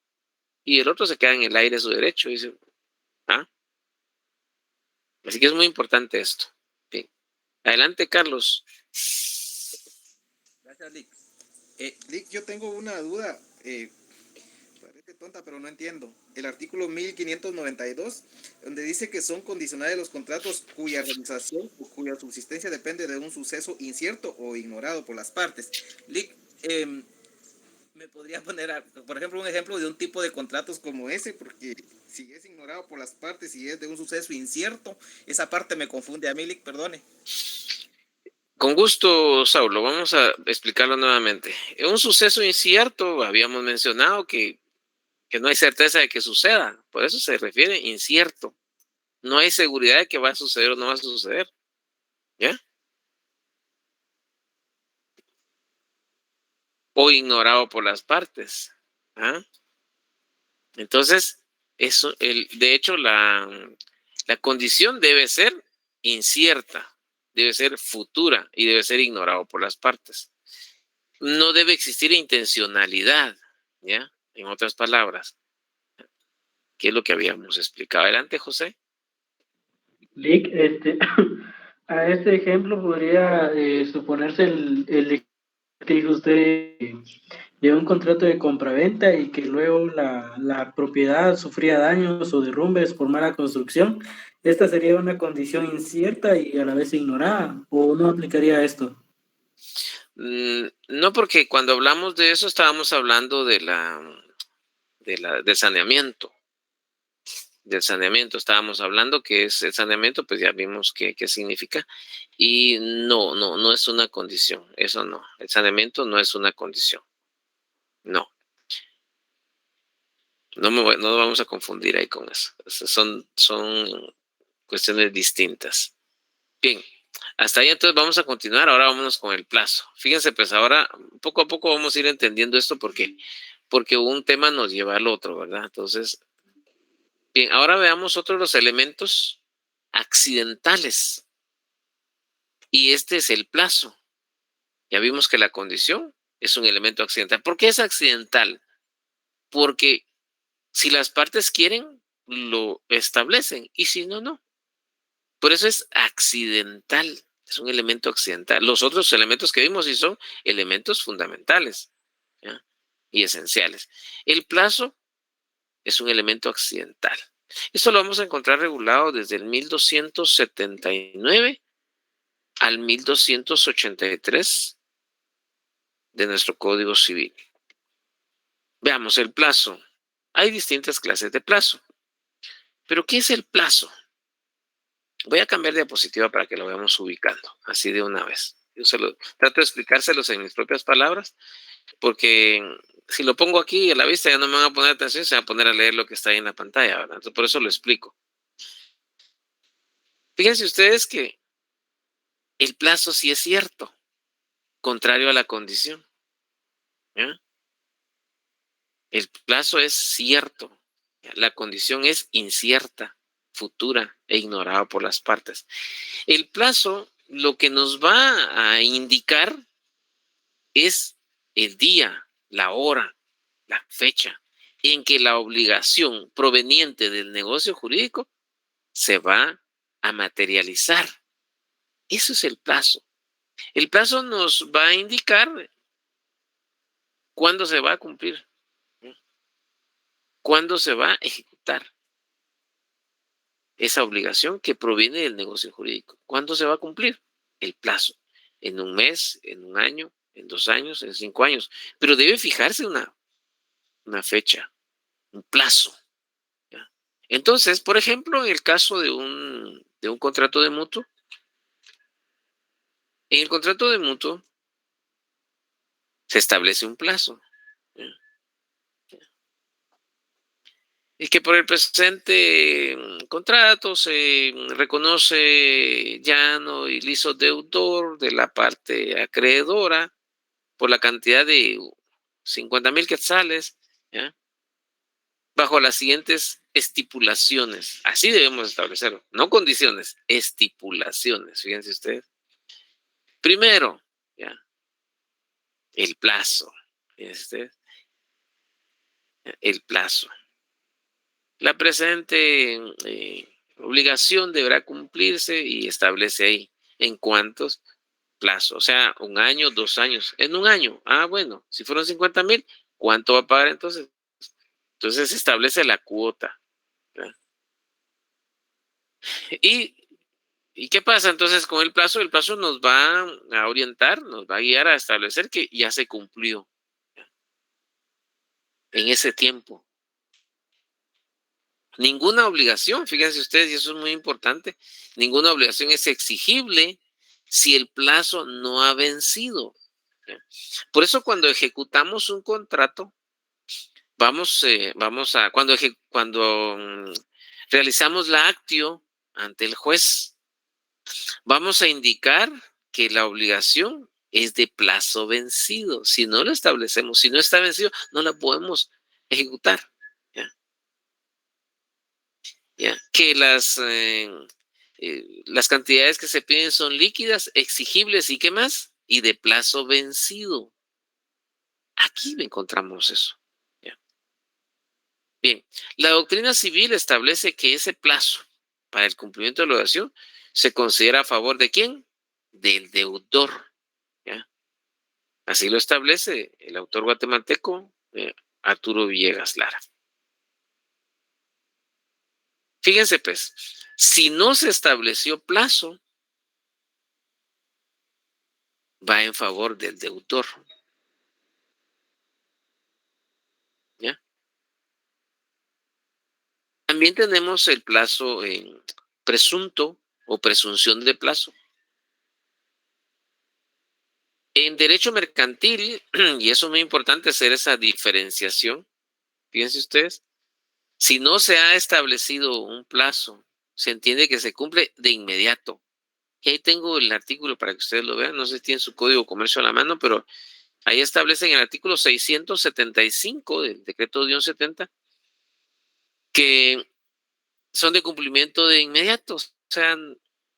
Y el otro se queda en el aire su derecho. Dice, ¿ah? Así que es muy importante esto. Bien. Adelante, Carlos. Gracias, Lick. Lick, yo tengo una duda. Parece tonta, pero no entiendo. El artículo 1592, donde dice que son condicionales los contratos cuya realización o cuya subsistencia depende de un suceso incierto o ignorado por las partes. Lick, ¿me podría poner, por ejemplo, un ejemplo de un tipo de contratos como ese? Porque si es ignorado por las partes y es de un suceso incierto, esa parte me confunde a mí, Lick, perdone. Con gusto, Saulo. Vamos a explicarlo nuevamente. En un suceso incierto, habíamos mencionado que no hay certeza de que suceda. Por eso se refiere incierto. No hay seguridad de que va a suceder o no va a suceder. ¿Ya? O ignorado por las partes. ¿Ah? Entonces, eso, de hecho, la condición debe ser incierta, debe ser futura y debe ser ignorado por las partes. No debe existir intencionalidad, ¿ya? En otras palabras, ¿qué es lo que habíamos explicado? Adelante, José. Lick, a este ejemplo podría suponerse el que dijo usted de un contrato de compraventa y que luego la propiedad sufría daños o derrumbes por mala construcción. Esta sería una condición incierta y a la vez ignorada, ¿o no aplicaría esto? No, porque cuando hablamos de eso estábamos hablando del saneamiento. Del saneamiento estábamos hablando, que es el saneamiento, pues ya vimos qué significa, y no es una condición, eso no, el saneamiento no es una condición, no vamos a confundir ahí con eso, son cuestiones distintas. Bien, hasta ahí entonces vamos a continuar, ahora vámonos con el plazo. Fíjense, pues ahora poco a poco vamos a ir entendiendo esto porque un tema nos lleva al otro, ¿verdad? Entonces, bien, ahora veamos otros de los elementos accidentales. Y este es el plazo. Ya vimos que la condición es un elemento accidental. ¿Por qué es accidental? Porque si las partes quieren, lo establecen. Y si no, no. Por eso es accidental. Es un elemento accidental. Los otros elementos que vimos sí son elementos fundamentales, ¿ya? Y esenciales. El plazo es un elemento accidental. Esto lo vamos a encontrar regulado desde el 1279 al 1283 de nuestro Código Civil. Veamos el plazo. Hay distintas clases de plazo. ¿Pero qué es el plazo? Voy a cambiar de diapositiva para que lo veamos ubicando, así de una vez. Yo trato de explicárselos en mis propias palabras, porque si lo pongo aquí a la vista ya no me van a poner atención, se van a poner a leer lo que está ahí en la pantalla, ¿verdad? Entonces, por eso lo explico. Fíjense ustedes que el plazo sí es cierto, contrario a la condición. ¿Ya? El plazo es cierto, la condición es incierta, futura e ignorada por las partes. El plazo lo que nos va a indicar es el día, la hora, la fecha en que la obligación proveniente del negocio jurídico se va a materializar. Eso es el plazo. El plazo nos va a indicar cuándo se va a cumplir, cuándo se va a ejecutar esa obligación que proviene del negocio jurídico. ¿Cuándo se va a cumplir? El plazo. En un mes, en un año, en 2 años, en 5 años. Pero debe fijarse una fecha, un plazo. ¿Ya? Entonces, por ejemplo, en el caso de un contrato de mutuo, en el contrato de mutuo se establece un plazo. ¿Ya? Y que por el presente contrato se reconoce llano y liso deudor de la parte acreedora por la cantidad de 50,000 quetzales, ¿ya? Bajo las siguientes estipulaciones. Así debemos establecerlo, no condiciones, estipulaciones. Fíjense ustedes. Primero, ¿ya? El plazo. Fíjense ustedes. El plazo. La presente obligación deberá cumplirse y establece ahí en cuántos plazos. O sea, 1 año, 2 años. En 1 año. Ah, bueno, si fueron 50,000, ¿cuánto va a pagar entonces? Entonces se establece la cuota. ¿Verdad? ¿Y qué pasa entonces con el plazo? El plazo nos va a orientar, nos va a guiar a establecer que ya se cumplió, ¿ya? En ese tiempo. Ninguna obligación, fíjense ustedes, y eso es muy importante, ninguna obligación es exigible si el plazo no ha vencido. ¿Ya? Por eso cuando ejecutamos un contrato, cuando realizamos la actio ante el juez, vamos a indicar que la obligación es de plazo vencido. Si no lo establecemos, si no está vencido, no la podemos ejecutar. ¿Ya? Que las cantidades que se piden son líquidas, exigibles y ¿qué más? Y de plazo vencido. Aquí encontramos eso. ¿Ya? Bien, la doctrina civil establece que ese plazo para el cumplimiento de la obligación se considera a favor de ¿quién? Del deudor. ¿Ya? Así lo establece el autor guatemalteco Arturo Villegas Lara. Fíjense pues, si no se estableció plazo, va en favor del deudor. ¿Ya? También tenemos el plazo presunto o presunción de plazo. En derecho mercantil, y eso es muy importante hacer esa diferenciación, fíjense ustedes, si no se ha establecido un plazo, se entiende que se cumple de inmediato. Y ahí tengo el artículo para que ustedes lo vean. No sé si tienen su código de comercio a la mano, pero ahí establecen en el artículo 675 del decreto de 70 que son de cumplimiento de inmediato. O sea,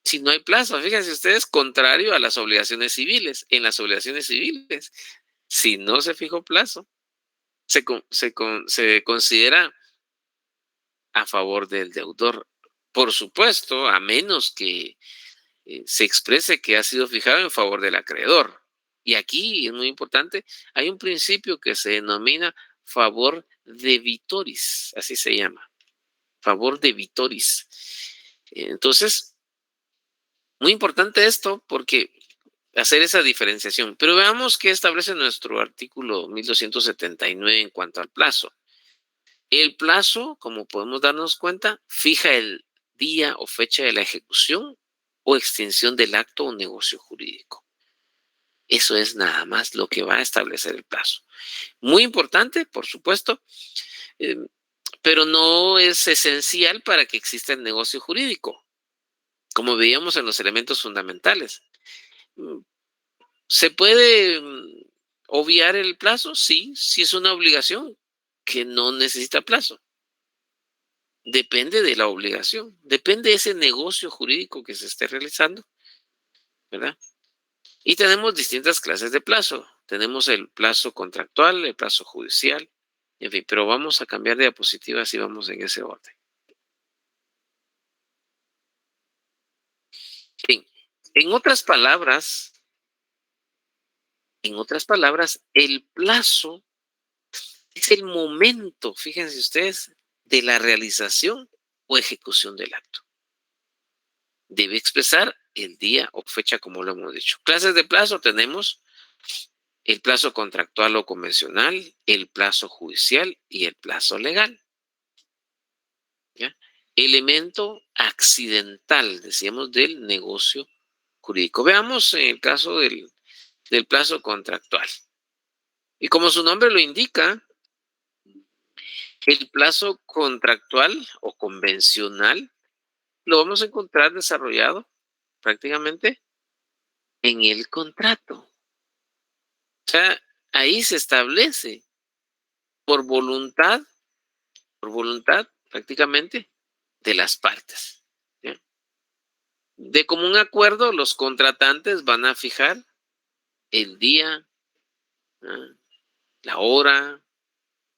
si no hay plazo, fíjense ustedes, contrario a las obligaciones civiles. En las obligaciones civiles, si no se fijó plazo, se considera a favor del deudor. Por supuesto, a menos que se exprese que ha sido fijado en favor del acreedor. Y aquí es muy importante, hay un principio que se denomina favor debitoris, así se llama. favor debitoris. Entonces, muy importante esto porque hacer esa diferenciación. Pero veamos qué establece nuestro artículo 1279 en cuanto al plazo. El plazo, como podemos darnos cuenta, fija el día o fecha de la ejecución o extinción del acto o negocio jurídico. Eso es nada más lo que va a establecer el plazo. Muy importante, por supuesto, pero no es esencial para que exista el negocio jurídico, como veíamos en los elementos fundamentales. ¿Se puede obviar el plazo? Sí, si es una obligación que no necesita plazo. Depende de la obligación, depende de ese negocio jurídico que se esté realizando, ¿verdad? Y tenemos distintas clases de plazo. Tenemos el plazo contractual, el plazo judicial, en fin, pero vamos a cambiar de diapositivas y vamos en ese orden. Bien, en otras palabras, el plazo es el momento, fíjense ustedes, de la realización o ejecución del acto. Debe expresar el día o fecha, como lo hemos dicho. Clases de plazo tenemos el plazo contractual o convencional, el plazo judicial y el plazo legal. ¿Ya? Elemento accidental, decíamos, del negocio jurídico. Veamos en el caso del plazo contractual. Y como su nombre lo indica, el plazo contractual o convencional lo vamos a encontrar desarrollado prácticamente en el contrato. O sea, ahí se establece por voluntad prácticamente de las partes. ¿Ya? De común acuerdo, los contratantes van a fijar el día, la hora,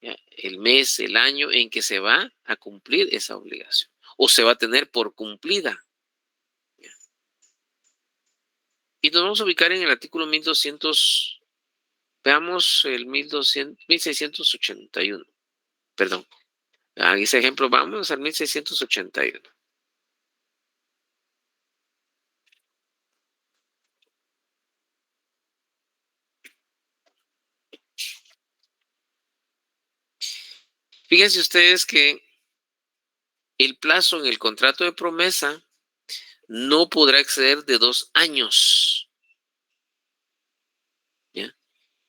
¿ya? El mes, el año en que se va a cumplir esa obligación o se va a tener por cumplida. ¿Ya? Y nos vamos a ubicar en el artículo 1200, veamos el 1681. Perdón. En ese ejemplo vamos al 1681. Fíjense ustedes que el plazo en el contrato de promesa no podrá exceder de 2 años. ¿Ya?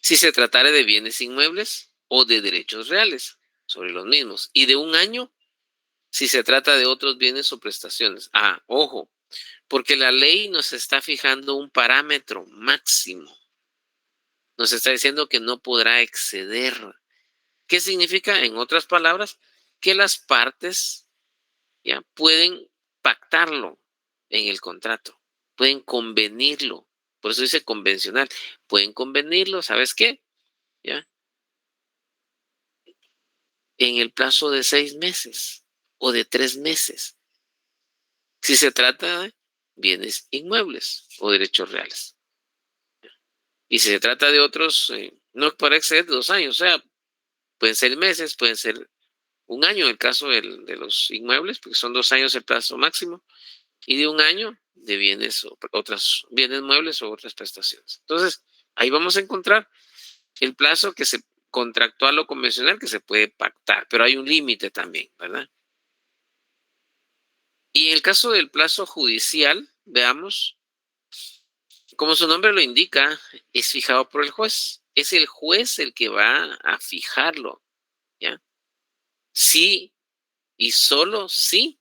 Si se tratara de bienes inmuebles o de derechos reales sobre los mismos. Y de 1 año si se trata de otros bienes o prestaciones. Ojo, porque la ley nos está fijando un parámetro máximo. Nos está diciendo que no podrá exceder. ¿Qué significa? En otras palabras, que las partes ya pueden pactarlo en el contrato, pueden convenirlo. Por eso dice convencional. Pueden convenirlo, ¿sabes qué? ¿Ya? En el plazo de 6 meses o de 3 meses. Si se trata de bienes inmuebles o derechos reales. Y si se trata de otros, no podrá exceder de 2 años. O sea, pueden ser meses, pueden ser 1 año en el caso de los inmuebles, porque son 2 años el plazo máximo, y de 1 año de bienes o otros bienes muebles o otras prestaciones. Entonces, ahí vamos a encontrar el plazo contractual o convencional que se puede pactar, pero hay un límite también, ¿verdad? Y en el caso del plazo judicial, veamos, como su nombre lo indica, es fijado por el juez. Es el juez el que va a fijarlo, ¿ya? Sí y solo si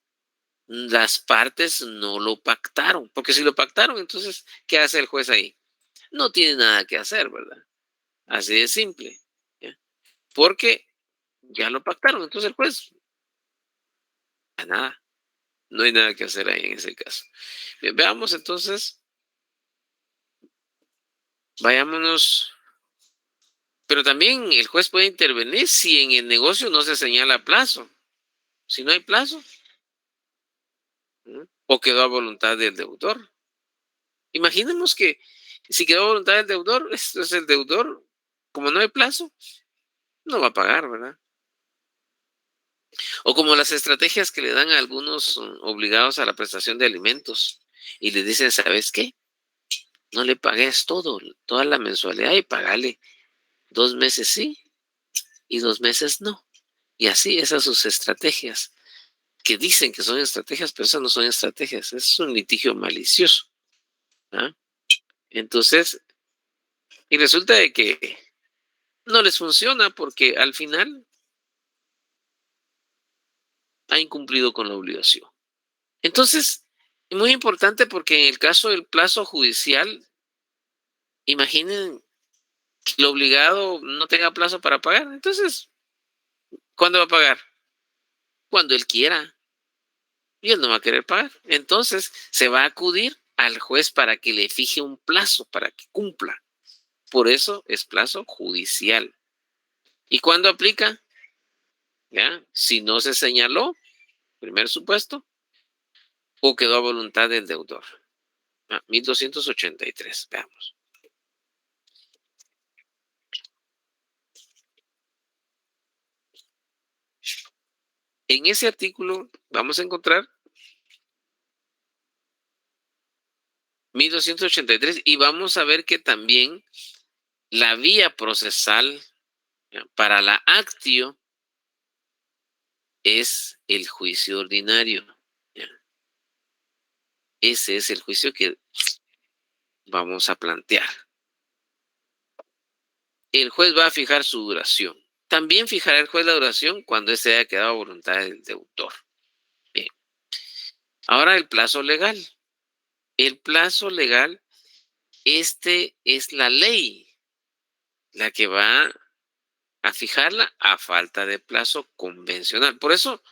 las partes no lo pactaron. Porque si lo pactaron, entonces, ¿qué hace el juez ahí? No tiene nada que hacer, ¿verdad? Así de simple. ¿Ya? Porque ya lo pactaron. Entonces el juez, nada. No hay nada que hacer ahí en ese caso. Bien, veamos entonces. Vayámonos. Pero también el juez puede intervenir si en el negocio no se señala plazo. Si no hay plazo. O quedó a voluntad del deudor. Imaginemos que si quedó a voluntad del deudor, entonces el deudor, como no hay plazo, no va a pagar, ¿verdad? O como las estrategias que le dan a algunos obligados a la prestación de alimentos y les dicen, ¿sabes qué? No le pagues toda la mensualidad y pagale 2 meses sí y 2 meses no. Y así esas sus estrategias, que dicen que son estrategias, pero esas no son estrategias, es un litigio malicioso. ¿Ah? Entonces, y resulta de que no les funciona porque al final ha incumplido con la obligación. Entonces, es muy importante porque en el caso del plazo judicial, imaginen que el obligado no tenga plazo para pagar. Entonces, ¿cuándo va a pagar? Cuando él quiera. Y él no va a querer pagar. Entonces, se va a acudir al juez para que le fije un plazo, para que cumpla. Por eso es plazo judicial. ¿Y cuándo aplica? ¿Ya? Si no se señaló, primer supuesto, o quedó a voluntad del deudor. 1283, veamos. En ese artículo vamos a encontrar 1283 y vamos a ver que también la vía procesal para la actio es el juicio ordinario. Ese es el juicio que vamos a plantear. El juez va a fijar su duración. También fijará el juez la duración cuando éste haya quedado a voluntad del deudor. Bien. Ahora el plazo legal. El plazo legal, es la ley la que va a fijarla a falta de plazo convencional. Por eso,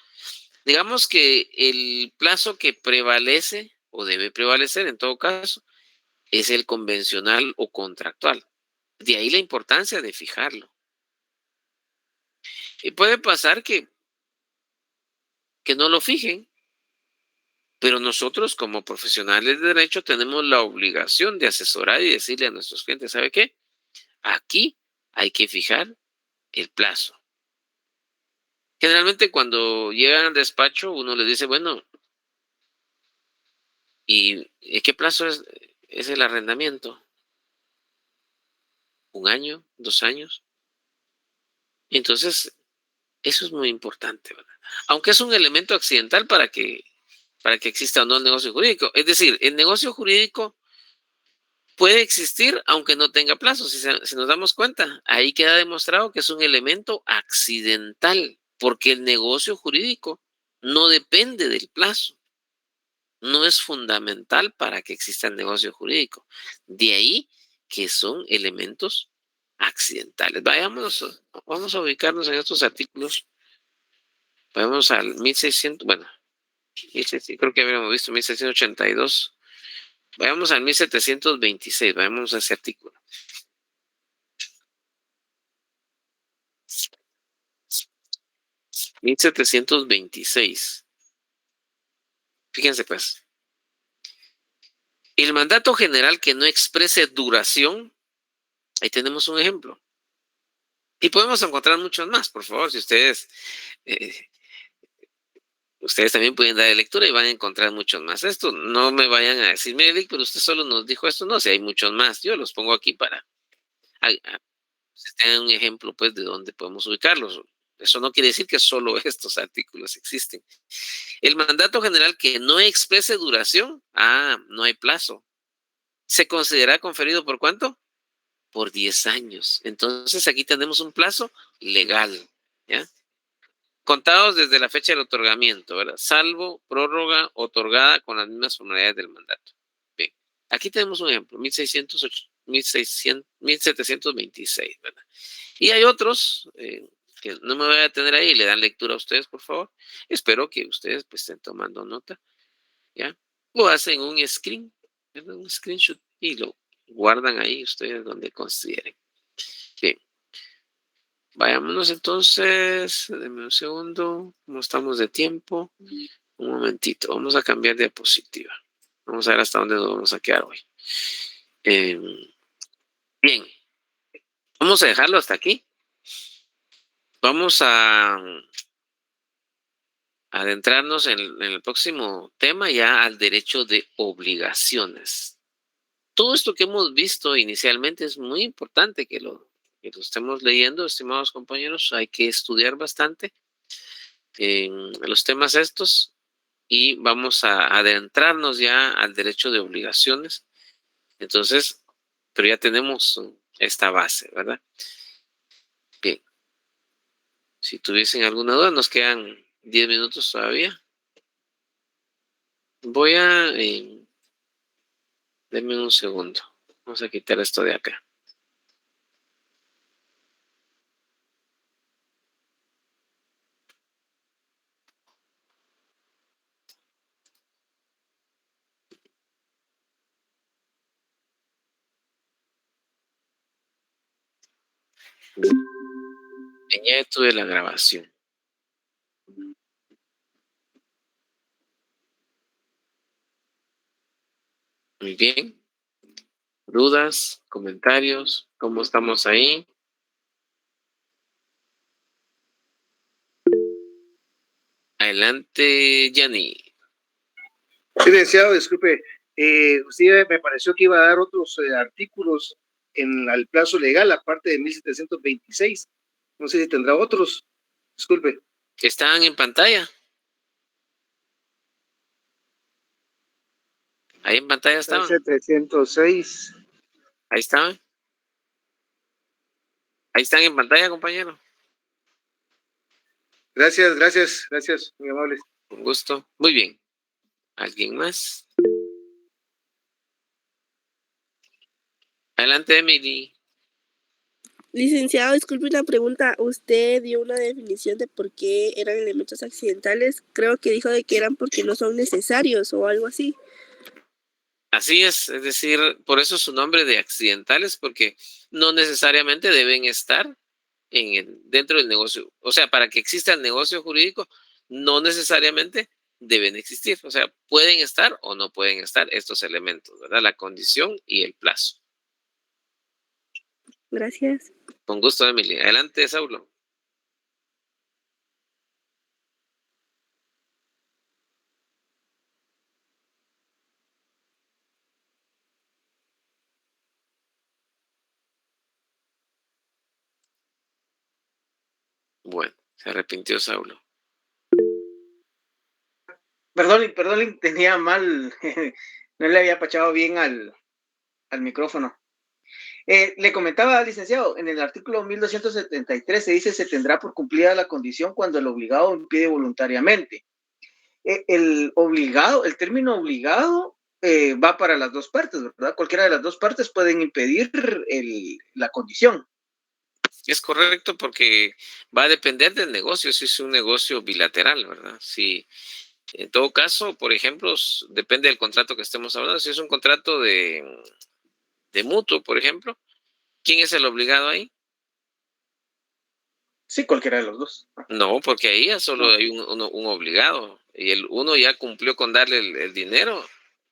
digamos que el plazo que prevalece o debe prevalecer en todo caso es el convencional o contractual. De ahí la importancia de fijarlo. Y puede pasar que no lo fijen, pero nosotros como profesionales de derecho tenemos la obligación de asesorar y decirle a nuestros clientes, ¿sabe qué? Aquí hay que fijar el plazo. Generalmente cuando llegan al despacho uno les dice, bueno, ¿y qué plazo es el arrendamiento? ¿1 año? ¿2 años? Entonces, eso es muy importante, ¿verdad? Aunque es un elemento accidental para que exista o no el negocio jurídico. Es decir, el negocio jurídico puede existir aunque no tenga plazo. Si nos damos cuenta, ahí queda demostrado que es un elemento accidental, porque el negocio jurídico no depende del plazo. No es fundamental para que exista el negocio jurídico. De ahí que son elementos accidentales. Vamos a ubicarnos en estos artículos. Vamos al 1600, bueno, creo que habíamos visto 1682. Vayamos al 1726, vayamos a ese artículo. (1726) Fíjense pues. El mandato general que no exprese duración, ahí tenemos un ejemplo. Y podemos encontrar muchos más, por favor, si ustedes también pueden dar lectura y van a encontrar muchos más. Esto no me vayan a decir, mire, pero usted solo nos dijo esto. No, si hay muchos más. Yo los pongo aquí para que tengan un ejemplo pues de dónde podemos ubicarlos. Eso no quiere decir que solo estos artículos existen. El mandato general que no exprese duración, no hay plazo. ¿Se considera conferido por cuánto? Por 10 años. Entonces aquí tenemos un plazo legal, ¿ya? Contados desde la fecha del otorgamiento, ¿verdad? Salvo prórroga otorgada con las mismas formalidades del mandato. Bien, aquí tenemos un ejemplo, 1726, ¿verdad? Y hay otros que no me voy a tener ahí, le dan lectura a ustedes, por favor. Espero que ustedes pues estén tomando nota, ¿ya? O hacen un screenshot y lo guardan ahí ustedes donde consideren. Bien. Vayámonos entonces, denme un segundo, ¿cómo estamos de tiempo? Un momentito, vamos a cambiar de diapositiva. Vamos a ver hasta dónde nos vamos a quedar hoy. Bien, vamos a dejarlo hasta aquí. Vamos a adentrarnos en el próximo tema, ya al derecho de obligaciones. Todo esto que hemos visto inicialmente es muy importante que lo estemos leyendo, estimados compañeros. Hay que estudiar bastante en los temas estos y vamos a adentrarnos ya al derecho de obligaciones. Entonces, pero ya tenemos esta base, ¿verdad? Bien. Si tuviesen alguna duda, nos quedan 10 minutos todavía. Voy a... denme un segundo. Vamos a quitar esto de acá. Ya tuve la grabación. Muy bien. ¿Dudas? ¿Comentarios? ¿Cómo estamos ahí? Adelante, Yanni. Sí, licenciado, disculpe. Usted me pareció que iba a dar otros artículos en el plazo legal, aparte de 1726. No sé si tendrá otros. Disculpe. ¿Están en pantalla? Ahí en pantalla estaban. 306. Ahí estaban. Ahí están en pantalla, compañero. Gracias, gracias, gracias, muy amables. Con gusto. Muy bien. ¿Alguien más? Adelante, Emily. Licenciado, disculpe una pregunta. Usted dio una definición de por qué eran elementos accidentales. Creo que dijo de que eran porque no son necesarios o algo así. Así es decir, por eso su nombre de accidentales, porque no necesariamente deben estar dentro del negocio. O sea, para que exista el negocio jurídico, no necesariamente deben existir. O sea, pueden estar o no pueden estar estos elementos, ¿verdad? La condición y el plazo. Gracias. Con gusto, Emily. Adelante, Saulo. Bueno, se arrepintió Saulo. Perdón, tenía mal, no le había pachado bien al micrófono. Le comentaba, licenciado, en el artículo 1273 se dice se tendrá por cumplida la condición cuando el obligado impide voluntariamente. El término obligado va para las dos partes, ¿verdad? Cualquiera de las dos partes pueden impedir la condición. Es correcto porque va a depender del negocio, si es un negocio bilateral, ¿verdad? Si en todo caso, por ejemplo, depende del contrato que estemos hablando. Si es un contrato de mutuo, por ejemplo, ¿quién es el obligado ahí? Sí, cualquiera de los dos. No, porque ahí ya solo hay un obligado y el uno ya cumplió con darle el dinero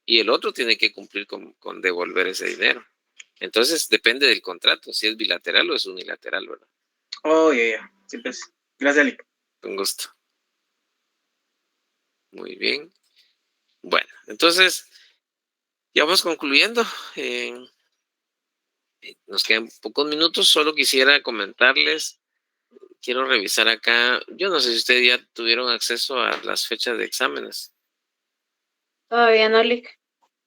y el otro tiene que cumplir con devolver ese dinero. Entonces depende del contrato, si es bilateral o es unilateral, ¿verdad? Oh, ya. Sí, pues. Gracias, Lick. Con gusto. Muy bien. Bueno, entonces ya vamos concluyendo. Nos quedan pocos minutos. Solo quisiera comentarles. Quiero revisar acá. Yo no sé si ustedes ya tuvieron acceso a las fechas de exámenes. Todavía no, Lick.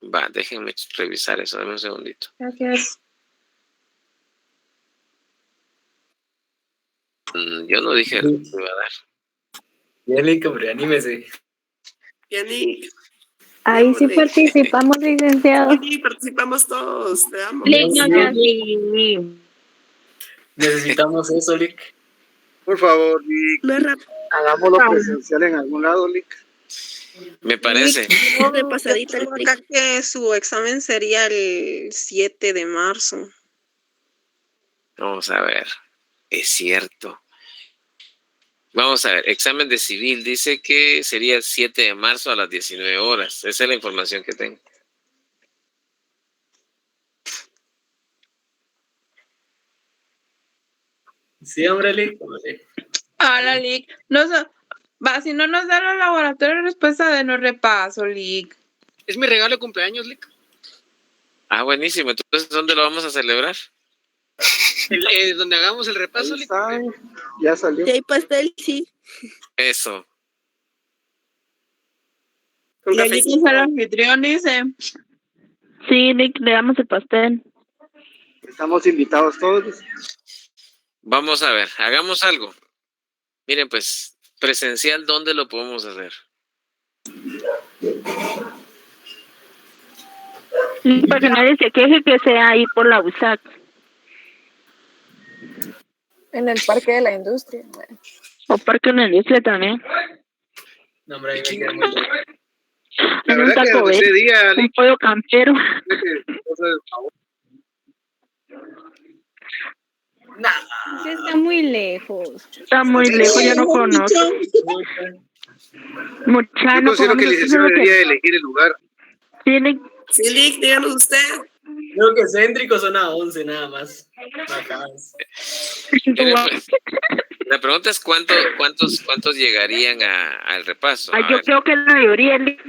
Va, déjenme revisar eso. Dame un segundito. Gracias. Yo no dije que iba a dar. Ya, Lick, hombre, anímese. Lick. Ahí sí participamos, licenciado. Sí, participamos todos. Te amo. Lick, no seas Necesitamos eso, Lick. Por favor, Lick. Hagámoslo presencial en algún lado, Lick. Me parece. Repasadita acá que su examen sería el 7 de marzo. Vamos a ver. Es cierto. Vamos a ver. Examen de civil. Dice que sería el 7 de marzo a las 19 horas. Esa es la información que tengo. Sí, hombre, Lick. Hola, Lick. Va, si no nos dan el laboratorio de respuesta, denos repaso, Lick. Es mi regalo de cumpleaños, Lick. Ah, buenísimo. Entonces, ¿dónde lo vamos a celebrar? Donde hagamos el repaso, Lick. Ya salió. Y hay pastel, sí. Eso. Y allí que el anfitrión dice. Sí, Lick, le damos el pastel. Estamos invitados todos. Vamos a ver, hagamos algo. Miren, pues, presencial, ¿dónde lo podemos hacer? Para que nadie se queje, que sea ahí por la USAC. En el Parque de la Industria. O Parque de la Industria también. No, hombre, ahí me queda muy bien. En un taco ese día, un pollo campero. Está muy lejos. Está muy lejos, yo no conozco. Mucha, Yo no considero que el licenciado debería elegir el lugar. Sí, Lick. Sí, Lick, díganos usted. Creo que céntricos son a 11 nada más. Bajadas. Miren, pues, la pregunta es ¿cuántos llegarían al repaso? Ay, A yo ver. creo que la mayoría, Lick.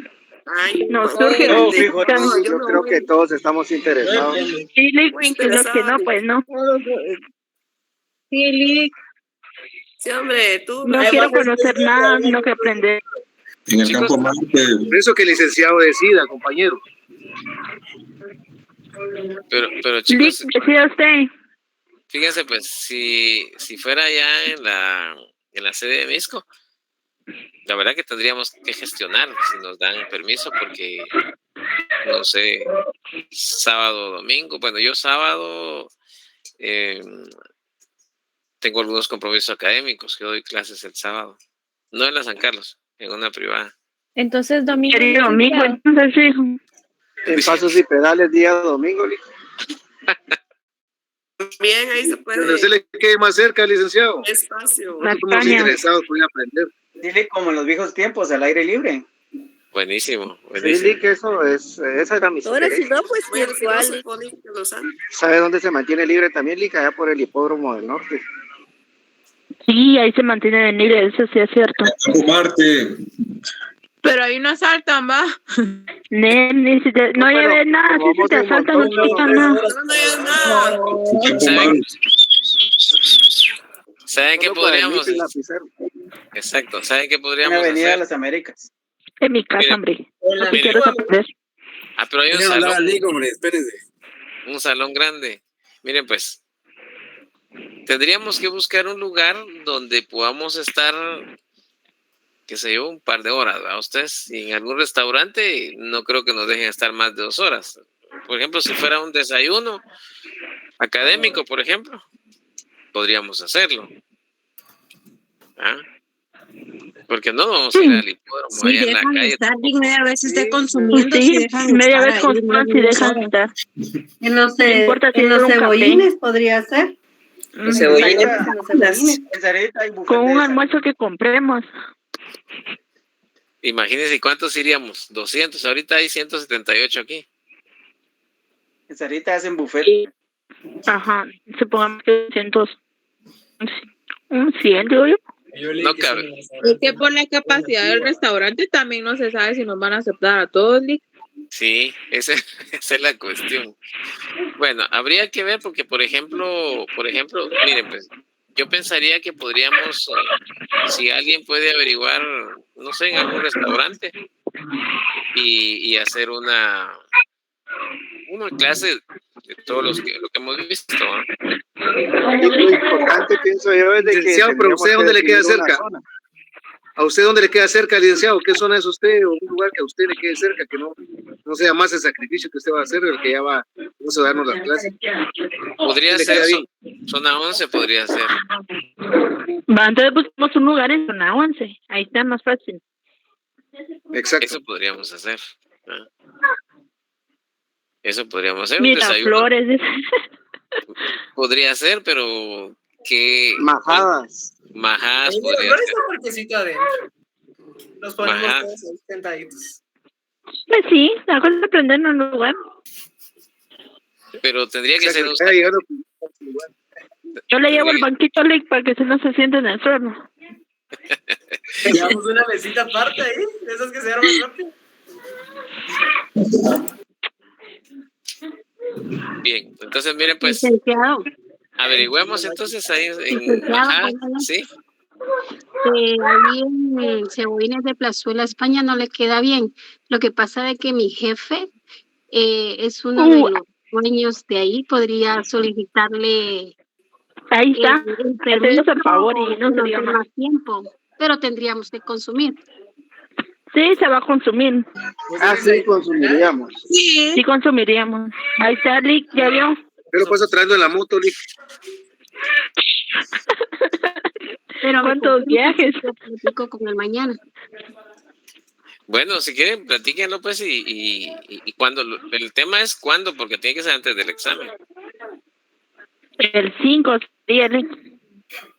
Nos surge. No, fijo, yo creo que todos estamos interesados. Sí, Lick, y los que no, pues no. Sí, Lick. Sí, hombre, tú. No quiero conocer nada, sino que aprender. En el campo Marte. Por eso que el licenciado decida, compañero. Pero chicos, Lick, decida usted. fíjense, pues, si fuera ya en la sede de Misco, la verdad que tendríamos que gestionar si nos dan permiso, porque, no sé, sábado, domingo, bueno, yo sábado tengo algunos compromisos académicos, que doy clases el sábado, no en la San Carlos, en una privada. Entonces, domingo. Domingo, entonces, hijo. En Pasos y Pedales, día domingo. Bien, ahí se puede. Donde usted le quede más cerca, licenciado. Espacio. Estamos interesados por aprender. Dile como en los viejos tiempos, al aire libre. Buenísimo, Sí, buenísimo. Lick, esa era mi Ahora, si no, pues Bueno, virtual. ¿Sabe dónde se mantiene libre también, Lick? Allá por el hipódromo del norte. Sí, ahí se mantiene en libre, eso sí es cierto. Campo Marte. Pero ahí no asaltan, va. Ni si te, no lleves nada, si se te asaltan, no quitan nada. ¿Saben qué podríamos? Exacto, ¿saben qué podríamos Avenida de hacer? las Américas. En mi casa, hombre. No te quiero aprender. Ah, pero hay un Quiero hablar salón. al Lick, hombre, espérense. Un salón grande. Miren, pues, tendríamos que buscar un lugar donde podamos estar, qué sé yo, un par de horas, ¿verdad? Ustedes, y en algún restaurante, no creo que nos dejen estar más de 2 horas. Por ejemplo, si fuera un desayuno académico, por ejemplo, podríamos hacerlo. ¿Ah? Porque no vamos a ir al hipódromo Sí, allá en la dejan calle. estar, media vez esté consumiendo, Sí, sí, dejan media estar vez ahí, consuman si dejan estar. En los, No importa si en es los un café. cebollines podría ser. Los cebollines. En los cebollines. En Sarita hay buffet Con un de almuerzo que compremos. Imagínense cuántos iríamos. 200, ahorita hay 178 aquí. En Sarita hacen buffet. Ajá, supongamos que 200. Un 100, digo yo. No cabe. Es que por la capacidad del restaurante también no se sabe si nos van a aceptar a todos, Lick. Sí, esa es la cuestión. Bueno, habría que ver porque, por ejemplo, miren, pues, yo pensaría que podríamos, si alguien puede averiguar, no sé, en algún restaurante y hacer una clase de todos lo que hemos visto, ¿no? Lo importante, pienso yo, es de que... Licenciado, pero ¿usted dónde le queda cerca? ¿A usted dónde le queda cerca, licenciado? ¿Qué zona es usted o un lugar que a usted le quede cerca, que no sea más el sacrificio que usted va a hacer, el que ya va a darnos las clases? Podría ser zona 11, podría ser. Va, entonces buscamos un lugar en zona 11. Ahí está más fácil. Exacto. Eso podríamos hacer. ¿No? Eso podríamos hacer. Miraflores. Podría ser, pero que majadas podría ser. Esta partecita adentro. Los ponemos Majadas. todos ahí sentaditos. Pues sí, la cosa es aprender en un lugar. Pero tendría que Exacto, ser un Yo le llevo el banquito Lick para que se no se siente en el suelo. Llevamos una mesita aparte ahí, de esas que se arman rápido. Bien, entonces miren, pues, Licenciado, averigüemos entonces ahí en licenciado, Majada, póngale. ¿sí? Ahí en Cebollines de Plazuela, España, no le queda bien. Lo que pasa es que mi jefe es uno de los dueños de ahí, podría solicitarle Ahí está. el permiso Hacemos el favor y no o sería conocer más. más tiempo, pero tendríamos que consumir. Sí, se va a consumir. Sí, consumiríamos. Sí, consumiríamos. Ahí está, Lick, ¿ya vio? Yo lo paso trayendo en la moto, Lick. Pero ¿Cuántos viajes? Yo platico con él mañana. Bueno, si quieren, platíquenlo pues y cuando, el tema es cuándo, porque tiene que ser antes del examen. El 5 sería, Lick.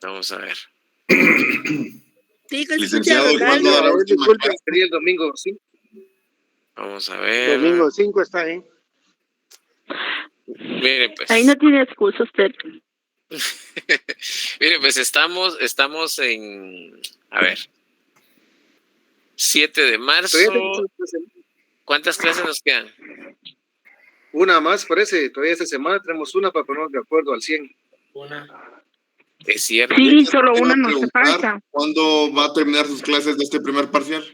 Vamos a ver. Sí, Licenciado, ¿y cuándo da la última clase? Sería el domingo, ¿sí? Vamos a ver. Domingo 5 está ahí. Miren, pues. Ahí no tiene excusa usted. Miren, pues estamos en, a ver, 7 de marzo. ¿Cuántas clases nos quedan? Una más, parece. Todavía esta semana tenemos una para ponernos de acuerdo al 100. Es cierto. Sí, solo Quiero una nos preguntar, falta. ¿cuándo va a terminar sus clases de este primer parcial?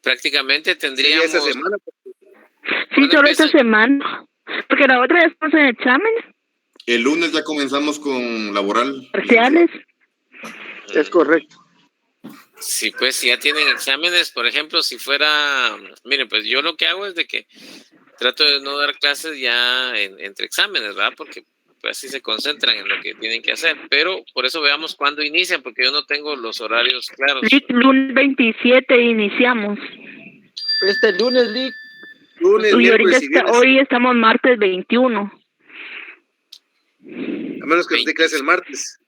Prácticamente Sí, tendríamos. esta semana. Sí, solo esta semana. Porque la otra ya estamos en examen. El lunes ya comenzamos con laboral. Parciales. Es correcto. Sí, pues si ya tienen exámenes, por ejemplo, si fuera, miren, pues yo lo que hago es de que trato de no dar clases ya entre exámenes, ¿verdad? Porque pues así se concentran en lo que tienen que hacer, pero por eso veamos cuándo inician, porque yo no tengo los horarios claros. Lick, lunes 27 iniciamos. Este lunes, Lick. Lunes, Y miércoles ahorita y viernes. hoy estamos martes 21. A menos que nos dé clase el martes.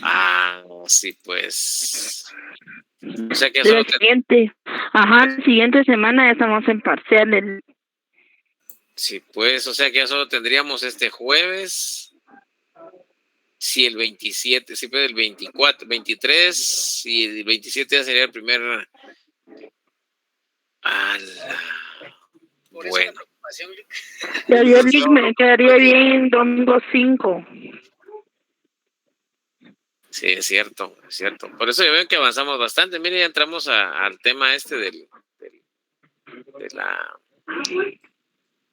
Ah, sí, pues. O sea que De la solo siguiente. Ajá, la siguiente semana ya estamos en parciales. sí, pues, o sea que ya solo tendríamos este jueves. Sí, el 27, sí, pues el 24, 23 y el 27 ya sería el primer. Bueno. Yo, Lick, me quedaría bien domingo 5. Sí, es cierto, es cierto. Por eso yo veo que avanzamos bastante. Mire, ya entramos al tema este de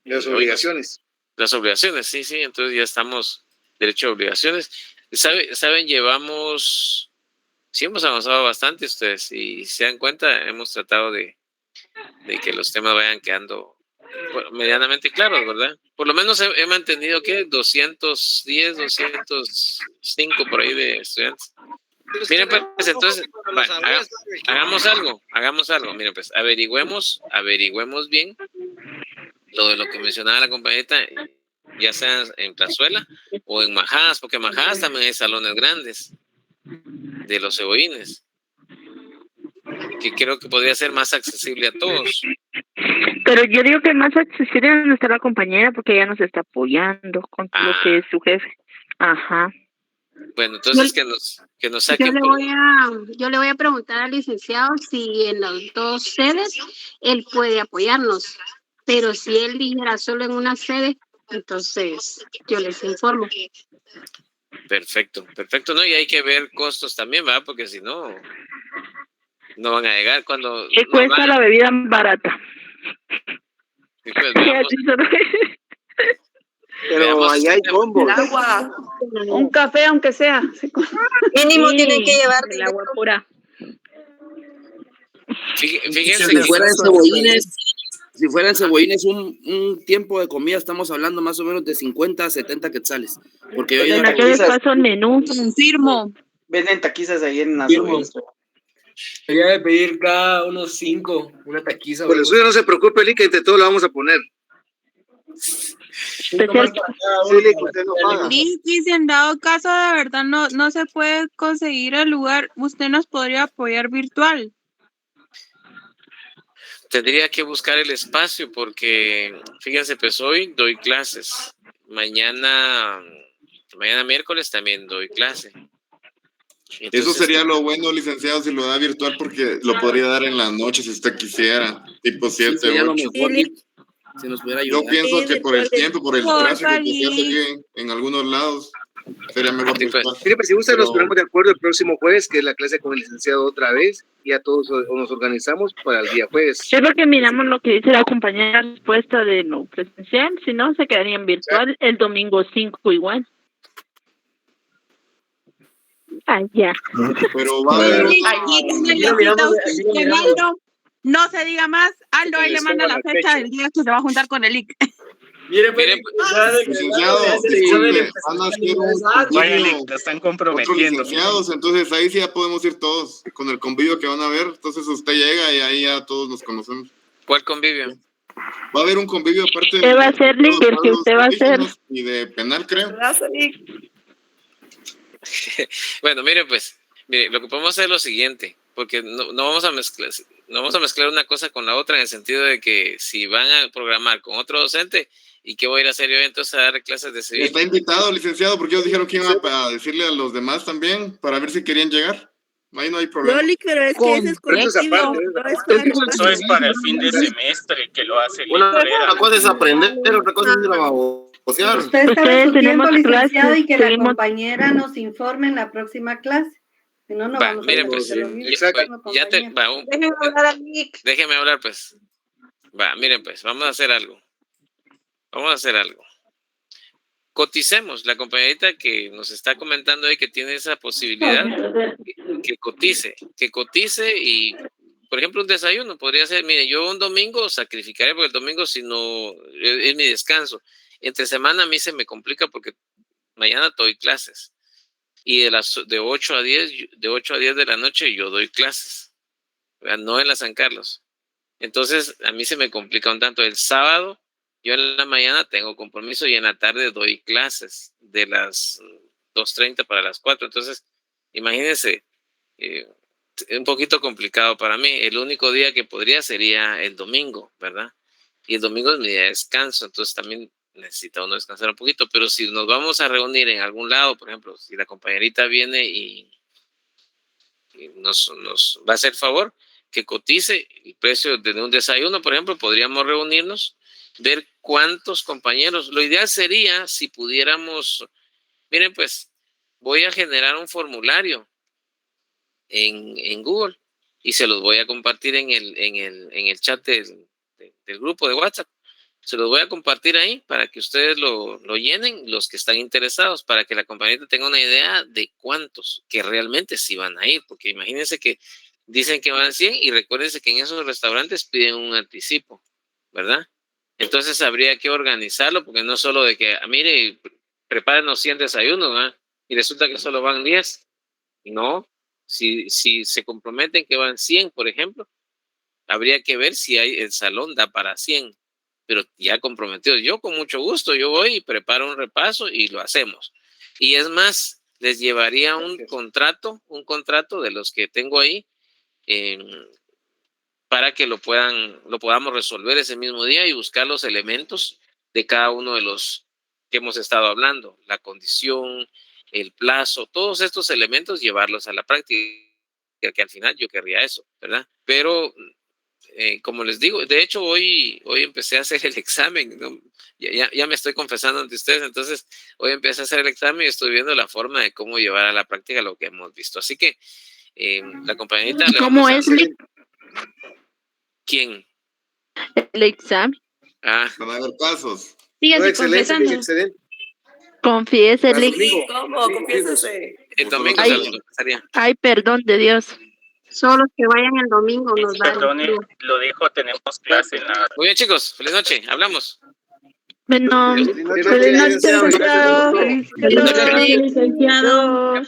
Las obligaciones. las obligaciones, sí, sí. Entonces ya estamos derecho a obligaciones. Saben, llevamos, sí hemos avanzado bastante ustedes y si se dan cuenta, hemos tratado de que los temas vayan quedando medianamente claros, ¿verdad? Por lo menos he mantenido que 210, 205 por ahí de estudiantes. Miren, pues entonces, hagamos algo. Miren, pues averigüemos bien lo de lo que mencionaba la compañerita, ya sea en Plazuela o en Majadas, porque en Majadas también hay salones grandes de los cebollines, que creo que podría ser más accesible a todos. Pero yo digo que más accesible es donde está la compañera porque ella nos está apoyando con lo que es su jefe. Ajá. Bueno, entonces que nos saquen. Yo le voy a preguntar al licenciado si en las dos sedes él puede apoyarnos, pero si él dijera solo en una sede, entonces yo les informo. Perfecto, ¿no? Y hay que ver costos también, ¿verdad? Porque si no, no van a llegar cuando... ¿Qué cuesta la bebida barata? Sí, pues, veamos. Pero allá hay combos. El agua, un café aunque sea. Mínimo tienen que llevar el agua pura. Fíjense Si fueran cebollines, un tiempo de comida estamos hablando más o menos de 50 a 70 quetzales. Porque yo En aquel espacio el menú. Confirmo. Venden taquizas ahí en las Sería de pedir cada unos 5 una taquiza. Por eso no se preocupe, Lick, que entre todos lo vamos a poner. Y si en dado caso de verdad no se puede conseguir el lugar, usted nos podría apoyar virtual. Tendría que buscar el espacio porque, fíjense, pues hoy doy clases. Mañana miércoles también doy clase. Entonces, eso sería lo bueno, licenciado, si lo da virtual, porque lo podría dar en la noche si usted quisiera, tipo 7, sería lo 8. mejor, si nos pudiera ayudar. Yo pienso que por el tiempo, por el tráfico que se hace Lick. aquí en algunos lados, sería mejor virtual. Mire, pues si gusta, nos Pero- ponemos de acuerdo el próximo jueves, que es la clase con el licenciado otra vez, y a todos nos organizamos para el día jueves. Es lo que miramos lo que dice la compañera respuesta de no presencial, si no se quedaría en virtual el domingo 5 igual. Ah, ya. Pero va a haber Lick, aquí necesita usted que Aldo no se diga más. Aldo ahí le manda la fecha del día que se va a juntar con el Lick. Mire, pues, licenciado, disculpe, van a hacer un Vaya, convivio, Lick, te están otros comprometiendo. licenciados, entonces ahí sí ya podemos ir todos con el convivio que van a ver, entonces usted llega y ahí ya todos nos conocemos. ¿cuál convivio? Va a haber un convivio aparte ¿Qué va a hacer, Lick? El que usted va a hacer. y de penal, creo. Bueno, mire, pues, mire, lo que podemos hacer es lo siguiente, porque no vamos a mezclar una cosa con la otra en el sentido de que si van a programar con otro docente, ¿y qué voy a ir a hacer yo entonces a dar clases de civil? Está invitado, licenciado, porque ellos dijeron que iban a decirle a los demás también para ver si querían llegar. Ahí no hay problema. No, Lick, pero es que ese es colectivo. Eso es para el fin de semestre que lo hace Una Lick. cosa es aprender, otra cosa es ir a babosear. Usted sabe Ustedes su tiempo, tenemos licenciado, clases, y que la seguimos- compañera nos informe en la próxima clase. Si no, no Va, vamos miren, a pues, hacer lo mismo. déjeme hablar, pues. Va, miren, pues, vamos a hacer algo. Coticemos, la compañerita que nos está comentando ahí que tiene esa posibilidad, que cotice y, por ejemplo, un desayuno podría ser, mire, yo un domingo sacrificaré porque el domingo si no es mi descanso. Entre semana a mí se me complica porque mañana doy clases y de 8 a 10 de la noche yo doy clases, ¿verdad? No en la San Carlos. Entonces a mí se me complica un tanto. El sábado yo en la mañana tengo compromiso y en la tarde doy clases de las 2:30 para las 4. Entonces, imagínense, un poquito complicado para mí. El único día que podría sería el domingo, ¿verdad? Y el domingo es mi día de descanso, entonces también necesita uno descansar un poquito. Pero si nos vamos a reunir en algún lado, por ejemplo, si la compañerita viene y nos va a hacer favor, que cotice el precio de un desayuno, por ejemplo, podríamos reunirnos, ver cuántos compañeros. Lo ideal sería si pudiéramos, miren, pues voy a generar un formulario en Google y se los voy a compartir en el chat del grupo de WhatsApp. Se los voy a compartir ahí para que ustedes lo llenen, los que están interesados, para que la compañía tenga una idea de cuántos que realmente sí van a ir, porque imagínense que dicen que van 100 y recuérdense que en esos restaurantes piden un anticipo, ¿verdad? Entonces habría que organizarlo, porque no solo de que, mire, prepárenos 100 desayunos, ¿verdad? Y resulta que solo van 10. No, si se comprometen que van 100, por ejemplo, habría que ver si el salón da para 100, pero ya comprometidos. Yo con mucho gusto, yo voy y preparo un repaso y lo hacemos. Y es más, les llevaría un contrato de los que tengo ahí, para que lo podamos resolver ese mismo día y buscar los elementos de cada uno de los que hemos estado hablando, la condición, el plazo, todos estos elementos llevarlos a la práctica, que al final yo querría eso, ¿verdad? Pero como les digo, de hecho hoy empecé a hacer el examen, ¿no? Ya me estoy confesando ante ustedes, entonces hoy empecé a hacer el examen y estoy viendo la forma de cómo llevar a la práctica lo que hemos visto. Así que la compañerita... ¿Cómo es, Lick? ¿Quién? El examen. Van a haber casos. Síguese confesando. Confiese, Lick. ¿Cómo? Confiésese. El domingo Ay. se lo empezaría. Ay, perdón de Dios. Solo que vayan el domingo nos da. Perdone, lo dijo, tenemos clase en la... Muy bien, chicos, feliz noche, hablamos. Bueno, Feliz noche, feliz noche, licenciado. licenciado. Feliz noche, licenciado.